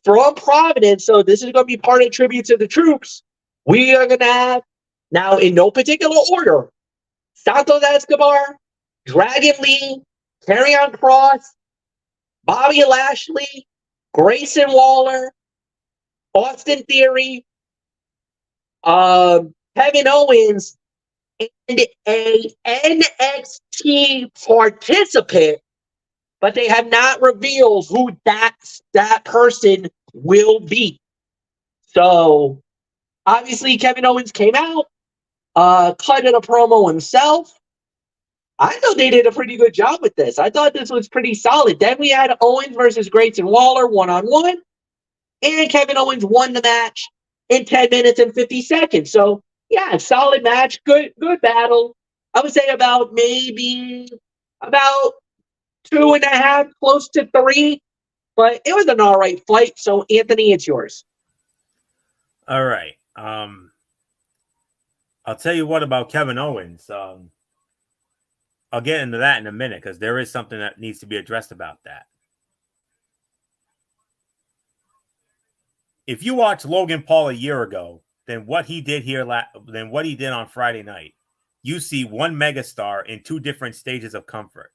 from Providence. So this is going to be part of tribute to the troops. We are going to have, now in no particular order, Santos Escobar, Dragon Lee, Karrion Kross, Bobby Lashley, Grayson Waller, Austin Theory, Kevin Owens, and a NXT participant, but they have not revealed who that person will be. So obviously Kevin Owens came out, cut in a promo himself. I thought they did a pretty good job with this. I thought this was pretty solid. Then we had Owens versus Grayson Waller one-on-one, and Kevin Owens won the match in 10 minutes and 50 seconds. So, yeah, solid match, good battle. I would say about 2.5, close to 3. but it was an all right fight. So, Anthony, it's yours. All right. I'll tell you what about Kevin Owens. I'll get into that in a minute because there is something that needs to be addressed about that. If you watch Logan Paul a year ago, then what he did on Friday night, you see one megastar in two different stages of comfort.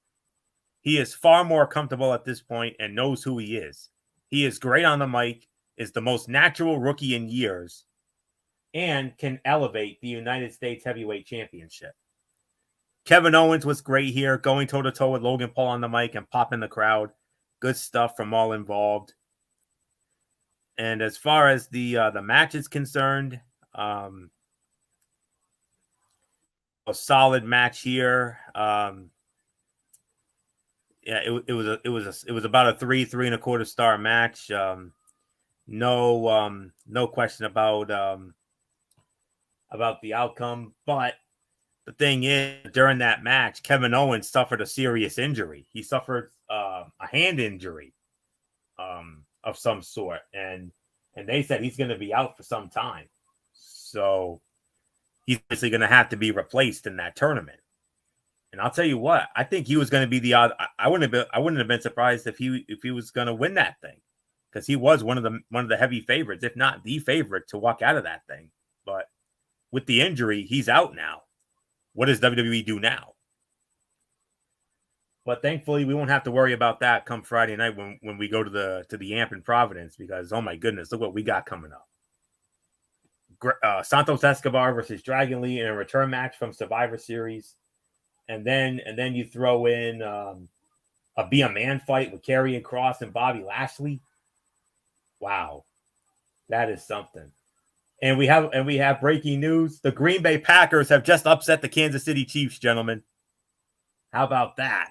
He is far more comfortable at this point and knows who he is. He is great on the mic, is the most natural rookie in years, and can elevate the United States Heavyweight Championship. Kevin Owens was great here, going toe-to-toe with Logan Paul on the mic and popping the crowd. Good stuff from all involved. And as far as the match is concerned, a solid match here. It was about a 3.25 star match. No question about the outcome. But the thing is, during that match, Kevin Owens suffered a serious injury. He suffered a hand injury of some sort, and they said he's going to be out for some time. So he's basically going to have to be replaced in that tournament. And I'll tell you what, I think he was going to be the odd. I wouldn't have been surprised if he was going to win that thing, because he was one of the heavy favorites, if not the favorite, to walk out of that thing. But with the injury, he's out now. What does WWE do now? But thankfully, we won't have to worry about that come Friday night when we go to the Amp in Providence, because oh my goodness, look what we got coming up. Santos Escobar versus Dragon Lee in a return match from Survivor Series. And then you throw in a Be a Man fight with Karrion Kross and Bobby Lashley. Wow, that is something. And we have breaking news: the Green Bay Packers have just upset the Kansas City Chiefs, gentlemen. How about that?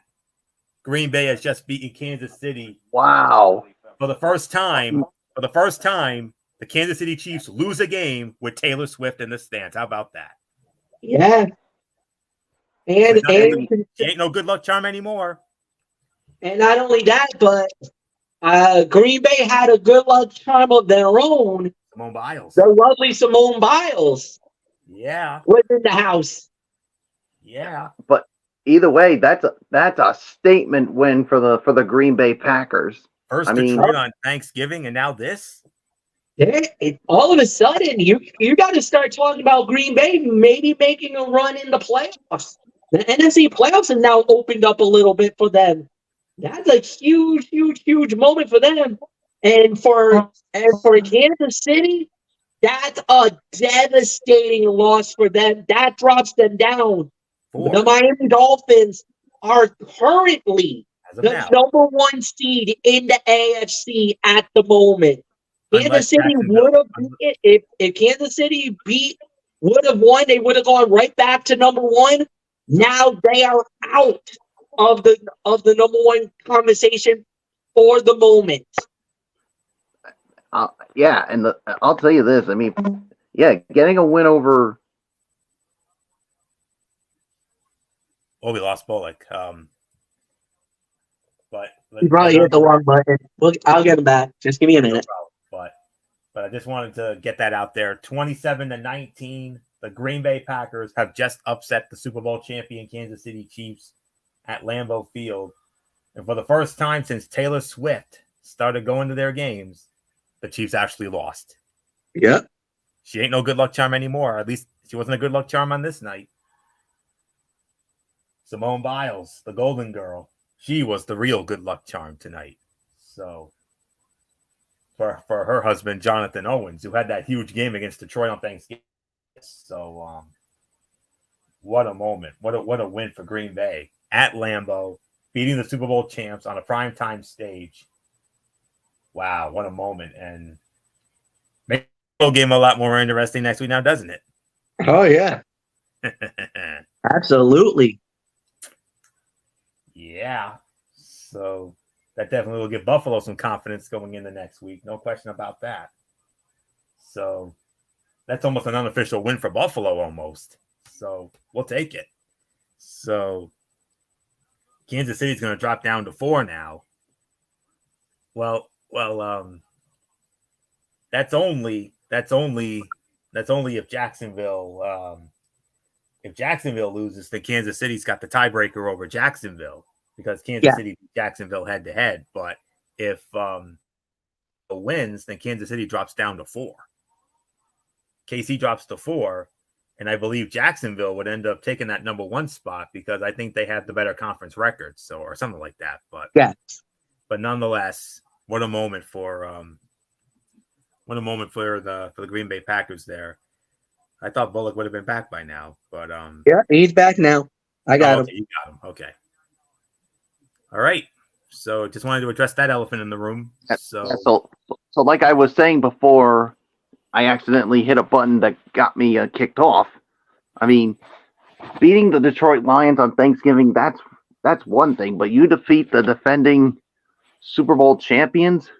Green Bay has just beaten Kansas City. Wow! For the first time, the Kansas City Chiefs lose a game with Taylor Swift in the stands. How about that? Yeah. And she ain't no good luck charm anymore. And not only that, but Green Bay had a good luck charm of their own. Simone Biles. The lovely Simone Biles. Yeah. Was in the house. Yeah. But either way, that's a statement win for the Green Bay Packers. First Detroit on Thanksgiving, and now this. All of a sudden, you got to start talking about Green Bay maybe making a run in the playoffs. The NFC playoffs have now opened up a little bit for them. That's a huge, huge, huge moment for them. And for Kansas City, that's a devastating loss for them. That drops them down. The Miami Dolphins are currently the number one seed in the AFC at the moment. Kansas City would have if Kansas City would have won, they would have gone right back to number one. Now they are out of the number one conversation for the moment. Yeah, and I'll tell you this. I mean, yeah, getting a win over. Oh, we lost Bullock. But you probably hit the wrong button. I'll get him back. Just give me a minute. But I just wanted to get that out there. 27-19. The Green Bay Packers have just upset the Super Bowl champion Kansas City Chiefs at Lambeau Field. And for the first time since Taylor Swift started going to their games, the Chiefs actually lost. Yeah. She ain't no good luck charm anymore. At least she wasn't a good luck charm on this night. Simone Biles, the Golden Girl, she was the real good luck charm tonight. So for her husband, Jonathan Owens, who had that huge game against Detroit on Thanksgiving. So what a moment. What a win for Green Bay at Lambeau, beating the Super Bowl champs on a primetime stage. Wow, what a moment. And makes the game a lot more interesting next week now, doesn't it? Oh, yeah. Absolutely. Yeah. So that definitely will give Buffalo some confidence going into next week. No question about that. So that's almost an unofficial win for Buffalo almost. So we'll take it. So Kansas City's going to drop down to 4 now. Well, that's only if Jacksonville loses, then Kansas City's got the tiebreaker over Jacksonville because Kansas Yeah. City beat Jacksonville head to head. But if wins, then Kansas City drops down to 4. KC drops to 4, and I believe Jacksonville would end up taking that number 1 spot because I think they have the better conference record, or something like that. But nonetheless, what a moment for the Green Bay Packers there. I thought Bullock would have been back by now, but Yeah, he's back now. I got him. You got him. Okay. All right. So just wanted to address that elephant in the room. So like I was saying before, I accidentally hit a button that got me kicked off. I mean, beating the Detroit Lions on Thanksgiving, that's one thing, but you defeat the defending Super Bowl champions,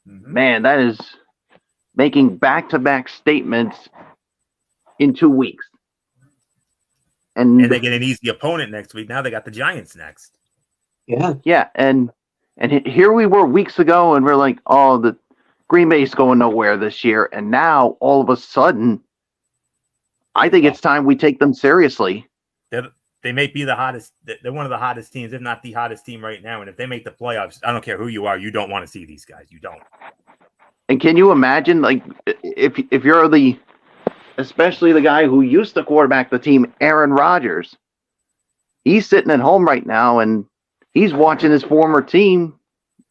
man, that is making back-to-back statements in 2 weeks. And they get an easy opponent next week. Now they got the Giants next. Yeah, and here we were weeks ago, and we're like, oh, the Green Bay's going nowhere this year. And now, all of a sudden, I think it's time we take them seriously. They may be the hottest. They're one of the hottest teams, if not the hottest team right now. And if they make the playoffs, I don't care who you are, you don't want to see these guys. You don't. And can you imagine, like, if you're especially the guy who used to quarterback the team, Aaron Rodgers, he's sitting at home right now, and he's watching his former team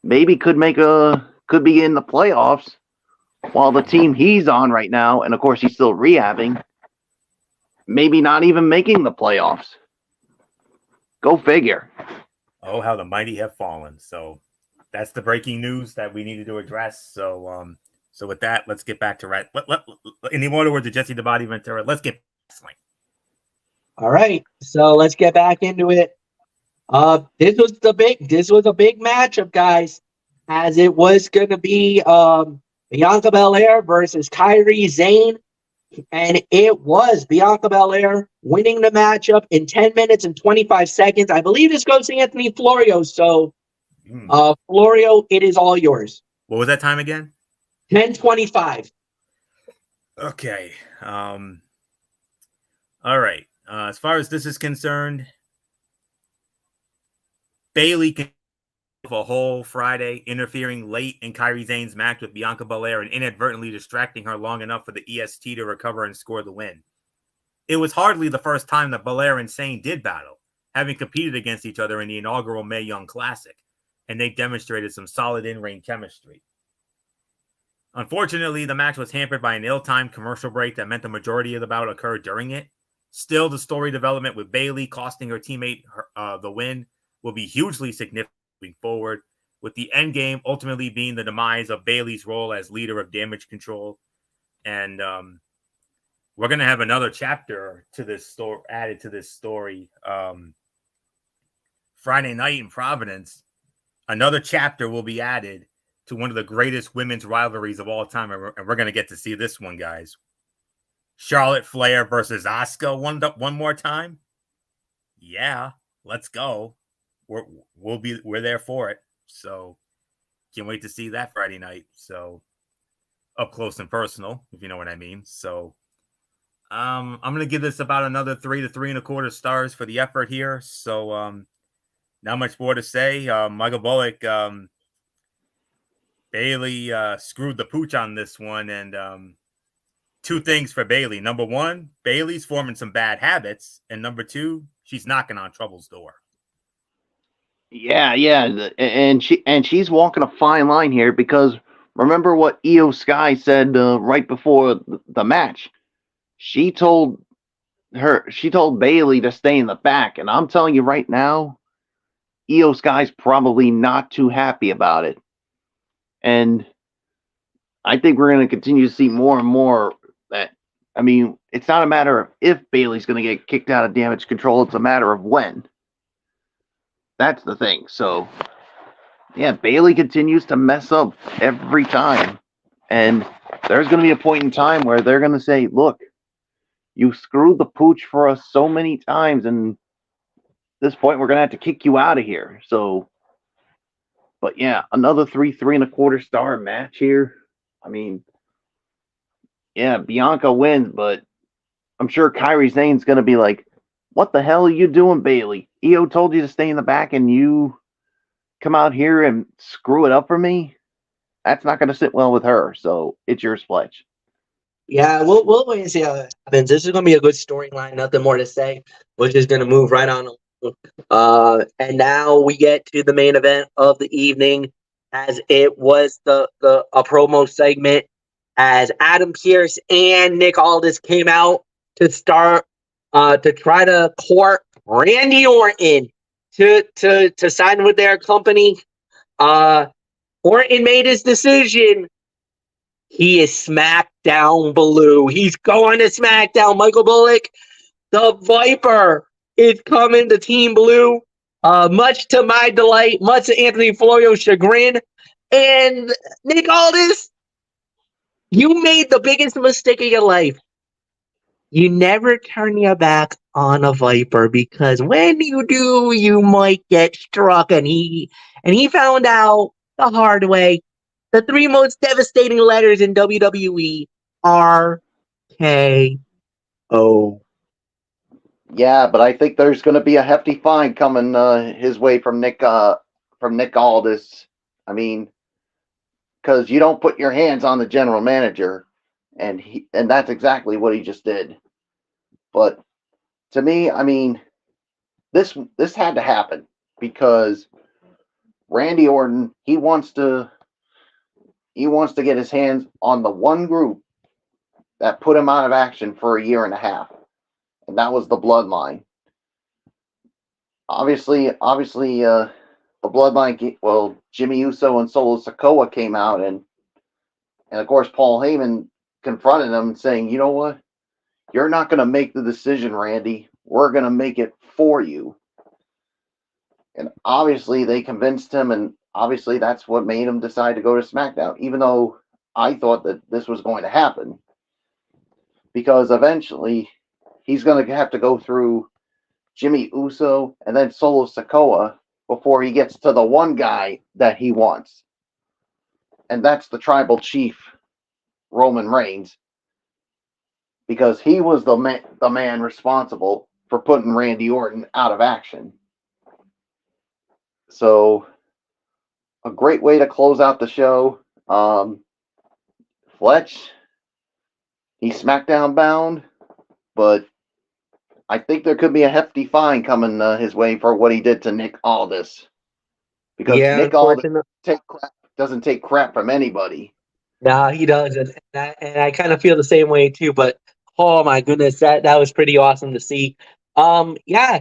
maybe could be in the playoffs, while the team he's on right now, and of course he's still rehabbing, maybe not even making the playoffs. Go figure. Oh, how the mighty have fallen. So that's the breaking news that we needed to address. So with that, let's get back to in the order words of Jesse the Body Ventura, let's get wrestling. All right, so let's get back into it. This was a big matchup, guys, as it was going to be Bianca Belair versus Kairi Sane, and it was Bianca Belair winning the matchup in 10 minutes and 25 seconds. I believe this goes to Anthony Florio. So, Florio, it is all yours. What was that time again? 10:25. Okay. All right. As far as this is concerned, Bayley can have a whole Friday interfering late in Kairi Sane's match with Bianca Belair and inadvertently distracting her long enough for the EST to recover and score the win. It was hardly the first time that Belair and Sane did battle, having competed against each other in the inaugural Mae Young Classic, and they demonstrated some solid in-ring chemistry. Unfortunately, the match was hampered by an ill-timed commercial break that meant the majority of the bout occurred during it. Still, the story development with Bayley costing her teammate the win will be hugely significant moving forward, with the end game ultimately being the demise of Bayley's role as leader of Damage Control. And we're going to have another chapter to this story added to this story. Friday night in Providence, another chapter will be added to one of the greatest women's rivalries of all time. And we're going to get to see this one, guys. Charlotte Flair versus Asuka one more time. Yeah, let's go. We're there for it. So can't wait to see that Friday night. So up close and personal, if you know what I mean. So I'm gonna give this about another 3 to 3.25 stars for the effort here. So not much more to say. Michael Bullock, Bayley screwed the pooch on this one, and two things for Bayley. Number one, Bayley's forming some bad habits, and number two, she's knocking on trouble's door. Yeah, and she's walking a fine line here, because remember what Io Sky said right before the match. She told Bayley to stay in the back, and I'm telling you right now, Io Sky's probably not too happy about it. And I think we're going to continue to see more and more that. I mean, it's not a matter of if Bayley's going to get kicked out of Damage Control, it's a matter of when. That's the thing. So, yeah, Bayley continues to mess up every time. And there's going to be a point in time where they're going to say, look, you screwed the pooch for us so many times, and at this point we're going to have to kick you out of here. So But yeah, another 3.25 star match here. I mean, yeah, Bianca wins, but I'm sure Kairi Sane's going to be like, what the hell are you doing, Bailey? EO told you to stay in the back and you come out here and screw it up for me? That's not going to sit well with her. So it's yours, Fletch. Yeah, we'll wait and see how it happens. This is going to be a good storyline. Nothing more to say. We're just going to move right on. And now we get to the main event of the evening, as it was a promo segment, as Adam Pearce and Nick Aldis came out to start to try to court Randy Orton to sign with their company. Orton made his decision. He is Smackdown Blue. He's going to Smackdown. Michael Bullock, the Viper, is coming to Team Blue. Much to my delight, much to Anthony Florio's chagrin. And Nick Aldis, you made the biggest mistake of your life. You never turn your back on a Viper, because when you do, you might get struck. And he found out the hard way. The 3 most devastating letters in WWE are RKO. Yeah, but I think there's going to be a hefty fine coming his way from Nick Aldis. I mean, because you don't put your hands on the general manager, and that's exactly what he just did. But to me, I mean, this had to happen because Randy Orton, he wants to get his hands on the one group that put him out of action for a year and a half, and that was the Bloodline. Obviously, the Bloodline. Well, Jimmy Uso and Solo Sikoa came out, and of course Paul Heyman confronted him, saying, "You know what? You're not going to make the decision, Randy. We're going to make it for you." And obviously, they convinced him, and obviously, that's what made him decide to go to SmackDown. Even though I thought that this was going to happen, because eventually he's going to have to go through Jimmy Uso and then Solo Sikoa before he gets to the one guy that he wants. And that's the tribal chief, Roman Reigns, because he was the man responsible for putting Randy Orton out of action. So, a great way to close out the show. Fletch, he's SmackDown bound, but I think there could be a hefty fine coming his way for what he did to Nick Aldis. Because Nick Aldis doesn't take crap from anybody. No, he doesn't. And I kind of feel the same way too, but oh my goodness, that was pretty awesome to see. Yeah,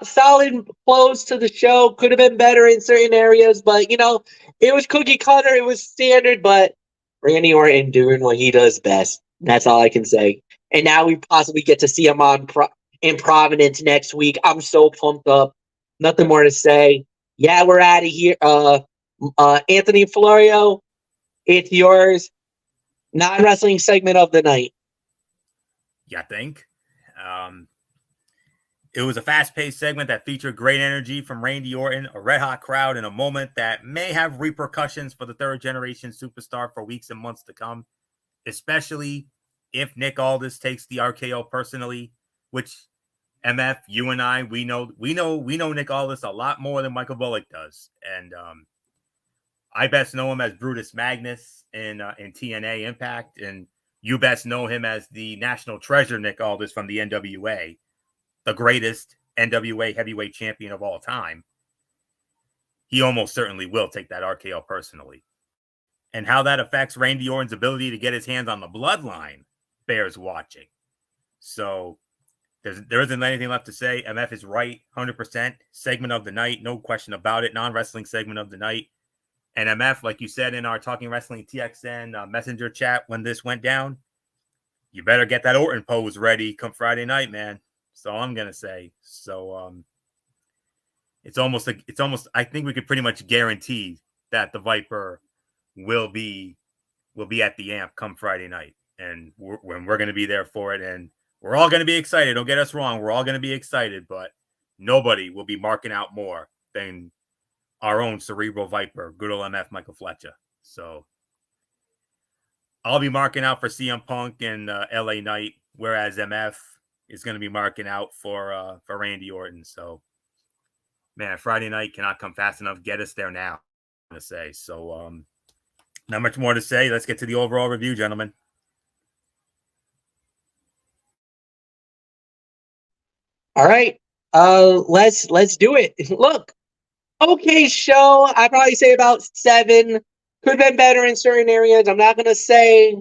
solid close to the show. Could have been better in certain areas, but it was cookie cutter, it was standard, but Randy Orton doing what he does best. That's all I can say. And now we possibly get to see him in Providence next week. I'm so pumped up. Nothing more to say. Yeah, we're out of here. Anthony Florio, it's yours. Non-wrestling segment of the night. Yeah, I think. It was a fast-paced segment that featured great energy from Randy Orton, a red-hot crowd, in a moment that may have repercussions for the third-generation superstar for weeks and months to come, especially if Nick Aldis takes the RKO personally, which MF, you and I, we know Nick Aldis a lot more than Michael Bullock does, and I best know him as Brutus Magnus in TNA Impact, and you best know him as the national treasure Nick Aldis from the NWA, the greatest NWA heavyweight champion of all time. He almost certainly will take that RKO personally. And how that affects Randy Orton's ability to get his hands on the Bloodline bears watching. So there isn't anything left to say. MF is right, 100%. Segment of the night, no question about it. Non-wrestling segment of the night. And MF, like you said in our Talking Wrestling TXN messenger chat when this went down, you better get that Orton pose ready come Friday night, man. That's all I'm gonna say. So it's almost I think we could pretty much guarantee that the Viper will be at the amp come Friday night, and we're gonna be there for it, and we're all gonna be excited. Don't get us wrong, we're all gonna be excited, but nobody will be marking out more than our own Cerebral Viper, good old MF Michael Fletcher. So I'll be marking out for CM Punk and LA Knight, whereas MF is going to be marking out for Randy Orton. So, man, Friday night cannot come fast enough. Get us there now, I'm going to say. So, not much more to say. Let's get to the overall review, gentlemen. All right. Let's do it. Look, okay show. I'd probably say about 7. Could have been better in certain areas. I'm not gonna say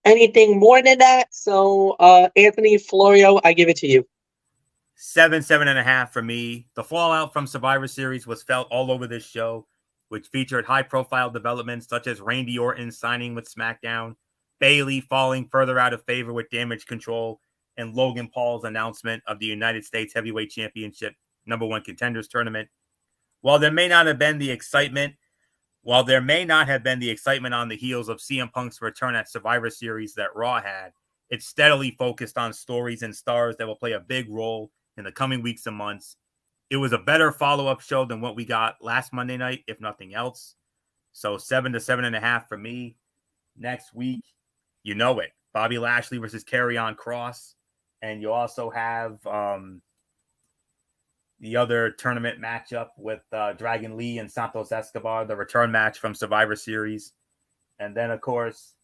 anything more than that. So, Anthony Florio, I give it to you. 7.5 for me. The fallout from Survivor Series was felt all over this show, which featured high-profile developments such as Randy Orton signing with Smackdown, Bayley falling further out of favor with Damage Control, and Logan Paul's announcement of the United States Heavyweight Championship #1 Contenders Tournament. While there may not have been the excitement on the heels of CM Punk's return at Survivor Series that Raw had, it steadily focused on stories and stars that will play a big role in the coming weeks and months. It was a better follow-up show than what we got last Monday night, if nothing else. So 7 to 7.5 for me. Next week, you know it. Bobby Lashley versus Karrion Kross. And you also have the other tournament matchup with Dragon Lee and Santos Escobar, the return match from Survivor Series. And then, of course,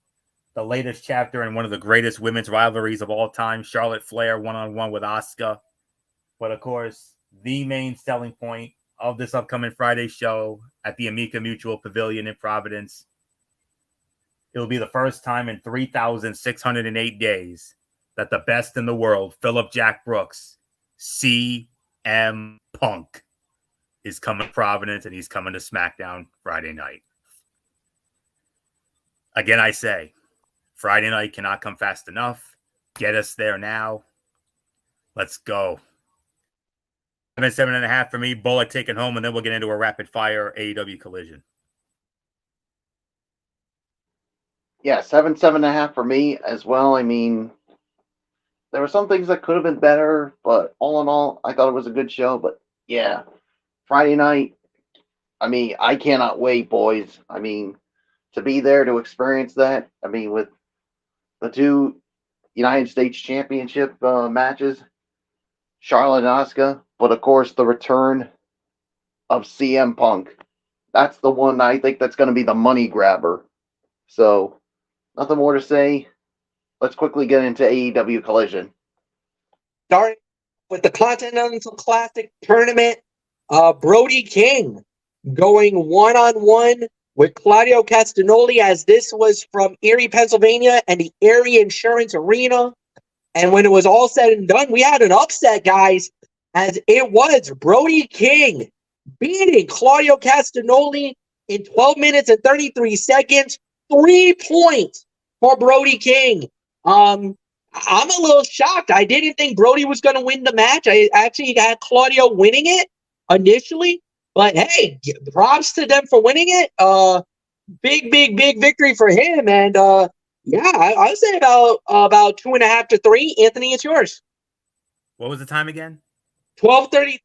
the latest chapter in one of the greatest women's rivalries of all time, Charlotte Flair one-on-one with Asuka. But, of course, the main selling point of this upcoming Friday show at the Amica Mutual Pavilion in Providence, it'll be the first time in 3,608 days that the best in the world, Philip Jack Brooks, CM Punk, is coming to Providence, and he's coming to SmackDown Friday night. Again, I say, Friday night cannot come fast enough. Get us there now. Let's go. 7.5 for me. Bullet taken home, and then we'll get into a rapid fire AEW collision. Yeah, 7.5 for me as well. I mean, there were some things that could have been better, but all in all, I thought it was a good show. But yeah, Friday night, I mean, I cannot wait, boys. I mean, to be there to experience that. I mean, with the 2 United States Championship matches, Charlotte and Asuka, but of course the return of CM Punk. That's the one I think that's going to be the money grabber. So, nothing more to say. Let's quickly get into AEW Collision. Starting with the Continental Classic Tournament, Brody King going one-on-one with Claudio Castagnoli, as this was from Erie, Pennsylvania, and the Erie Insurance Arena. And when it was all said and done, we had an upset, guys, as it was Brody King beating Claudio Castagnoli in 12 minutes and 33 seconds. 3 points for Brody King. I'm a little shocked. I didn't think Brody was going to win the match. I actually had Claudio winning it initially. But hey, props to them for winning it. Big victory for him. And yeah, I would say about 2.5 to 3. Anthony, it's yours. What was the time again? 12:30.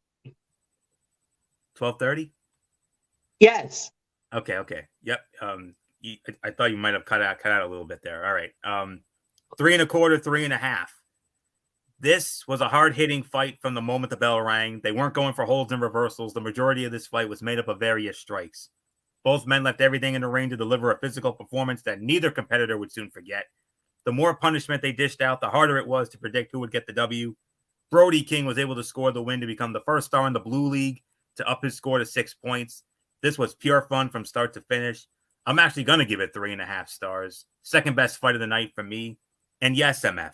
12:30? Yes. Okay. Yep. I thought you might have cut out a little bit there. All right. 3.25, 3.5. This was a hard-hitting fight from the moment the bell rang. They weren't going for holds and reversals. The majority of this fight was made up of various strikes. Both men left everything in the ring to deliver a physical performance that neither competitor would soon forget. The more punishment they dished out, the harder it was to predict who would get the W. Brody King was able to score the win to become the first star in the Blue League to up his score to 6 points. This was pure fun from start to finish. I'm actually going to give it 3.5 stars. Second best fight of the night for me. And yes, MF,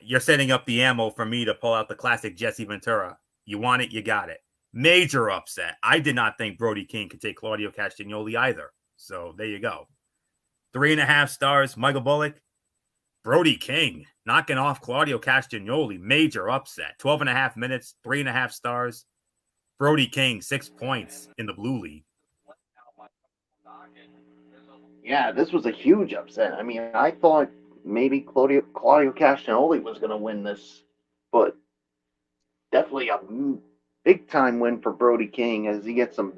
you're setting up the ammo for me to pull out the classic Jesse Ventura. You want it, you got it. Major upset. I did not think Brody King could take Claudio Castagnoli either. So there you go. 3.5 stars. Michael Bullock. Brody King knocking off Claudio Castagnoli. Major upset. 12.5 minutes. 3.5 stars. Brody King, 6 points in the Blue League. Yeah, this was a huge upset. I mean, I thought maybe Claudio Castagnoli was going to win this, but definitely a big time win for Brody King as he gets some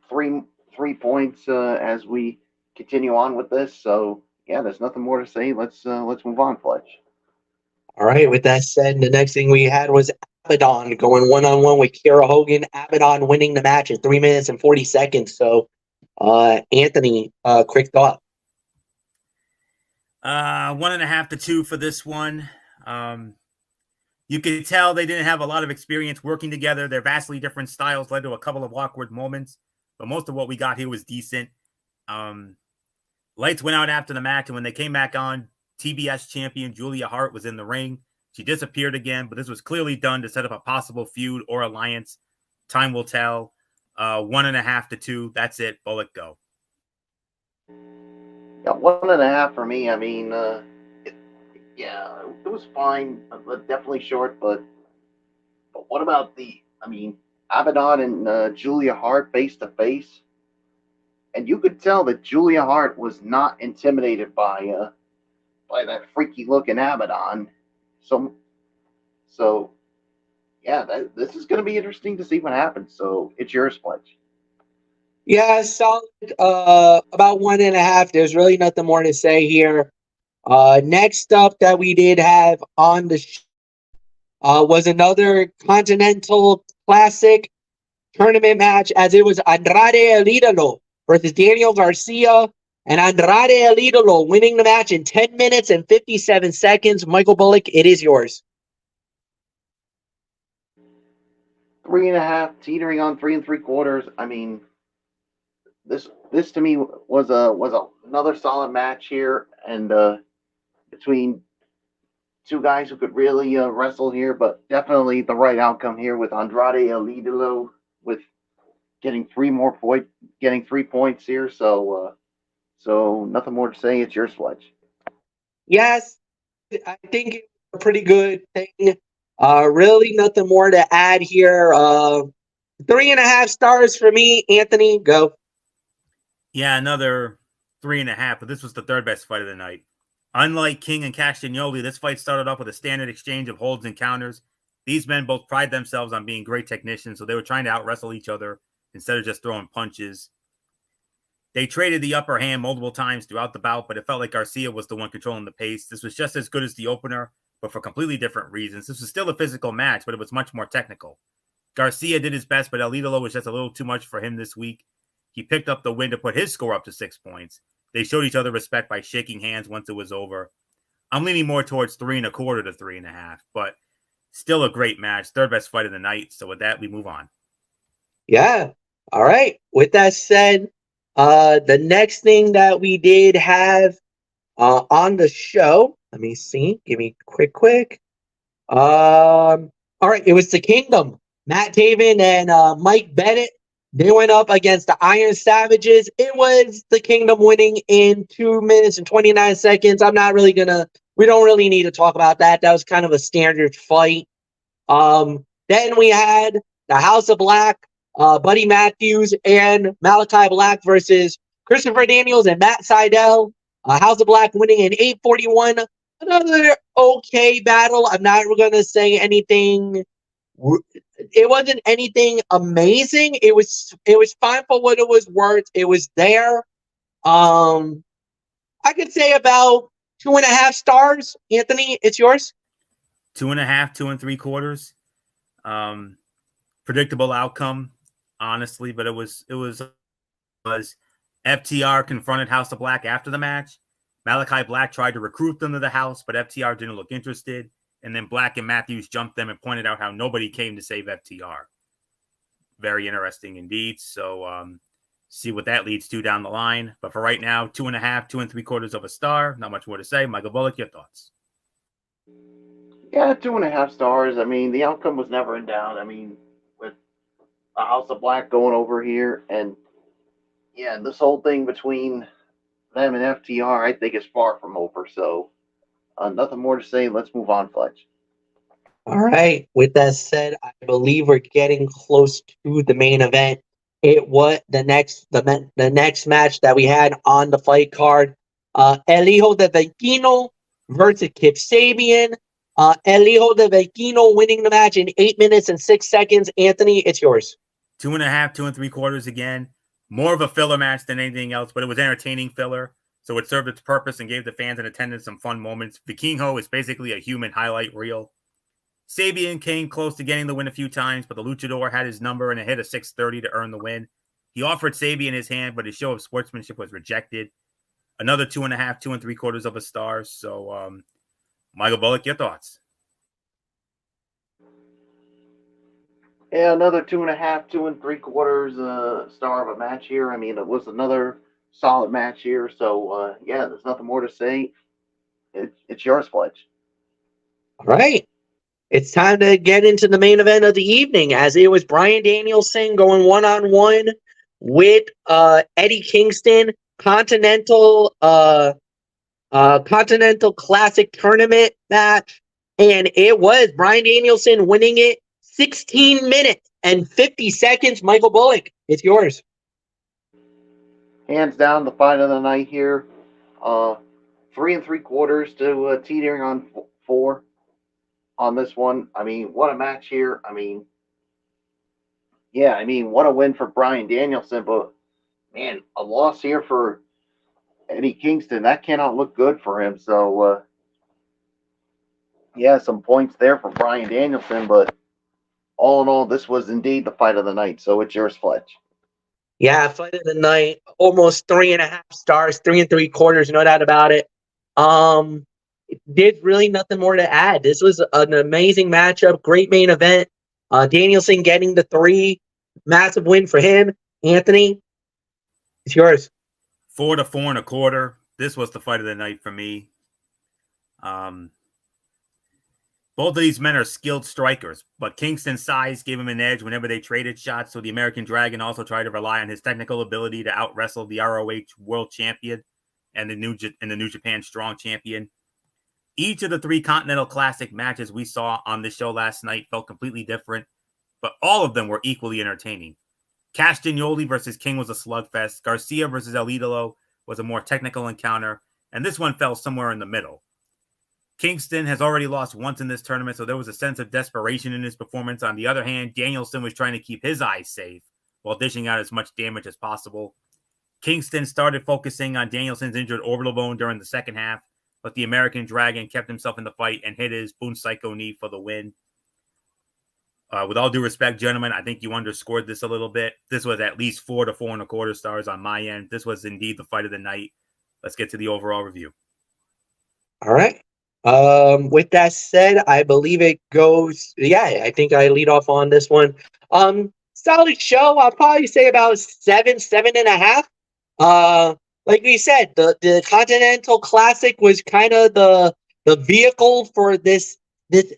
three points as we continue on with this. So yeah, there's nothing more to say. Let's move on, Fletch. All right. With that said, the next thing we had was Abaddon going one-on-one with Kiera Hogan. Abaddon winning the match in 3 minutes and 40 seconds. So, Anthony, quick thought. 1.5 to 2 for this one. You could tell they didn't have a lot of experience working together. Their vastly different styles led to a couple of awkward moments, but most of what we got here was decent. Lights went out after the match, and when they came back on, TBS champion Julia Hart was in the ring. She disappeared again, but this was clearly done to set up a possible feud or alliance. Time will tell. 1.5 to 2. That's it. Bullet, go. Yeah, 1.5 for me. I mean, it was fine, but definitely short. But what about Abaddon and Julia Hart face to face? And you could tell that Julia Hart was not intimidated by that freaky looking Abaddon. So yeah, this is going to be interesting to see what happens. So it's yours, Fletch. Yeah, solid. About 1.5. There's really nothing more to say here. Next up that we did have on the show was another Continental Classic tournament match, as it was Andrade El Idolo versus Daniel Garcia, and Andrade El Idolo winning the match in 10 minutes and 57 seconds. Michael Bullock, it is yours. 3.5, teetering on 3 3/4. I mean, this to me was another solid match here, and between two guys who could really wrestle here, but definitely the right outcome here with Andrade El Idolo with getting 3 points here. So nothing more to say. It's yours, Fletch. Yes, I think it's a pretty good thing. Really nothing more to add here. 3.5 stars for me. Anthony, go. Yeah, another 3.5, but this was the third best fight of the night. Unlike King and Castagnoli, this fight started off with a standard exchange of holds and counters. These men both pride themselves on being great technicians, so they were trying to out-wrestle each other instead of just throwing punches. They traded the upper hand multiple times throughout the bout, but it felt like Garcia was the one controlling the pace. This was just as good as the opener, but for completely different reasons. This was still a physical match, but it was much more technical. Garcia did his best, but El Idolo was just a little too much for him this week. He picked up the win to put his score up to 6 points. They showed each other respect by shaking hands once it was over. I'm leaning more towards 3.25 to 3.5, but still a great match. Third best fight of the night. So with that, we move on. Yeah. All right. With that said, the next thing that we did have on the show, let me see. Give me quick. All right. It was the Kingdom. Matt Taven and Mike Bennett. They went up against the Iron Savages. It was the Kingdom winning in 2 minutes and 29 seconds. We don't really need to talk about that. That was kind of a standard fight. Then we had the House of Black, Buddy Matthews and Malachi Black versus Christopher Daniels and Matt Sydal. House of Black winning in 8:41. Another okay battle. I'm not going to say anything. It wasn't anything amazing. It was fine for what it was worth. It was there. I could say about 2.5 stars. Anthony, it's yours. 2.5, 2 3/4. Predictable outcome, honestly, but it was FTR confronted House of Black after the match. Malachi Black tried to recruit them to the house, but FTR didn't look interested. And then Black and Matthews jumped them and pointed out how nobody came to save FTR. Very interesting indeed. So see what that leads to down the line. But for right now, 2.5, 2 3/4 of a star. Not much more to say. Michael Bullock, your thoughts? Yeah, 2.5 stars. I mean, the outcome was never in doubt. I mean, with the House of Black going over here, and yeah, this whole thing between them and FTR, I think is far from over. So nothing more to say. Let's move on, Fletch. All right. With that said, I believe we're getting close to the main event. It was the next match that we had on the fight card. El Hijo de Vecino versus Kip Sabian. El Hijo de Vecino winning the match in 8 minutes and 6 seconds. Anthony, it's yours. 2.5, 2 3/4 again. More of a filler match than anything else, but it was entertaining filler. So it served its purpose and gave the fans in attendance some fun moments. Vikingo is basically a human highlight reel. Sabian came close to getting the win a few times, but the luchador had his number and it hit a 630 to earn the win. He offered Sabian his hand, but his show of sportsmanship was rejected. Another 2.5, 2 3/4 of a star. So, Michael Bullock, your thoughts? Yeah, another 2.5, 2 3/4 star of a match here. I mean, it was another solid match here. So, yeah, there's nothing more to say. It's yours, Fletch. All right. It's time to get into the main event of the evening, as it was Bryan Danielson going one-on-one with Eddie Kingston, Continental Classic Tournament match, and it was Bryan Danielson winning it 16 minutes and 50 seconds. Michael Bullock, it's yours. Hands down, the fight of the night here. 3 3/4 to teetering on 4 on this one. I mean, what a match here. I mean, yeah, I mean, what a win for Bryan Danielson, but man, a loss here for Eddie Kingston. That cannot look good for him. So, yeah, some points there for Bryan Danielson, but all in all, this was indeed the fight of the night. So it's yours, Fletch. Yeah, fight of the night, almost 3.5 stars, 3 3/4, no doubt about it. Did really nothing more to add. This was an amazing matchup, great main event. Danielson getting the 3, massive win for him. Anthony, it's yours. 4 to 4 1/4. This was the fight of the night for me. Both of these men are skilled strikers, but Kingston's size gave him an edge whenever they traded shots, so the American Dragon also tried to rely on his technical ability to out-wrestle the ROH World Champion and the New Japan Strong Champion. Each of the 3 Continental Classic matches we saw on this show last night felt completely different, but all of them were equally entertaining. Castagnoli versus King was a slugfest. Garcia versus El Idolo was a more technical encounter, and this one fell somewhere in the middle. Kingston has already lost once in this tournament, so there was a sense of desperation in his performance. On the other hand, Danielson was trying to keep his eyes safe while dishing out as much damage as possible. Kingston started focusing on Danielson's injured orbital bone during the second half, but the American Dragon kept himself in the fight and hit his Boon Psycho knee for the win. With all due respect, gentlemen, I think you underscored this a little bit. This was at least 4 to 4 1/4 stars on my end. This was indeed the fight of the night. Let's get to the overall review. All right. With that said, I believe it goes. Yeah, I think I lead off on this one. Solid show. I'll probably say about 7.5. Like we said, the Continental Classic was kind of the vehicle for this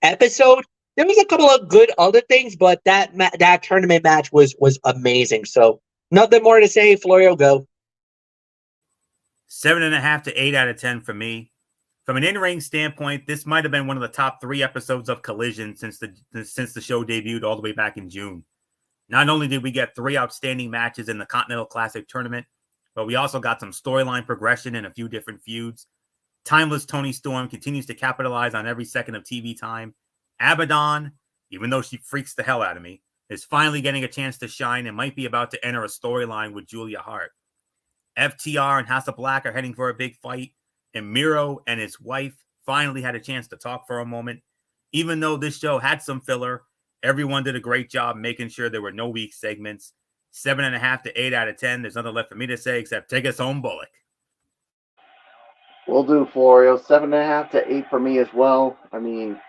episode. There was a couple of good other things, but that tournament match was amazing. So nothing more to say. Florio, go. 7.5 to 8 out of 10 for me. From an in-ring standpoint, this might have been one of the top 3 episodes of Collision since the show debuted all the way back in June. Not only did we get 3 outstanding matches in the Continental Classic tournament, but we also got some storyline progression in a few different feuds. Timeless Toni Storm continues to capitalize on every second of TV time. Abaddon, even though she freaks the hell out of me, is finally getting a chance to shine and might be about to enter a storyline with Julia Hart. FTR and House of Black are heading for a big fight, and Miro and his wife finally had a chance to talk for a moment. Even though this show had some filler, everyone did a great job making sure there were no weak segments. 7.5 to 8 out of 10. There's nothing left for me to say except take us home, Bullock. Will do, Florio. 7.5 to 8 for me as well. I mean,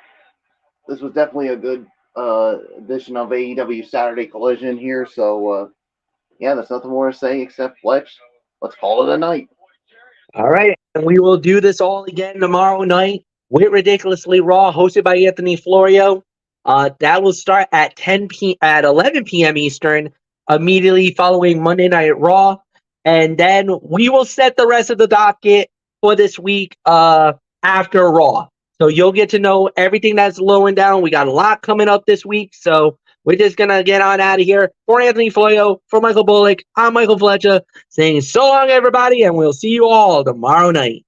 this was definitely a good edition of AEW Saturday Collision here. So, yeah, there's nothing more to say except Fletch. Let's call it a night. All right, and we will do this all again tomorrow night with Ridiculously Raw, hosted by Anthony Florio. That will start at 11 p.m. Eastern, immediately following Monday Night Raw, and then we will set the rest of the docket for this week after Raw. So you'll get to know everything that's low and down. We got a lot coming up this week, so we're just going to get on out of here. For Anthony Florio, for Michael Bullock, I'm Michael Fletcher, saying so long, everybody, and we'll see you all tomorrow night.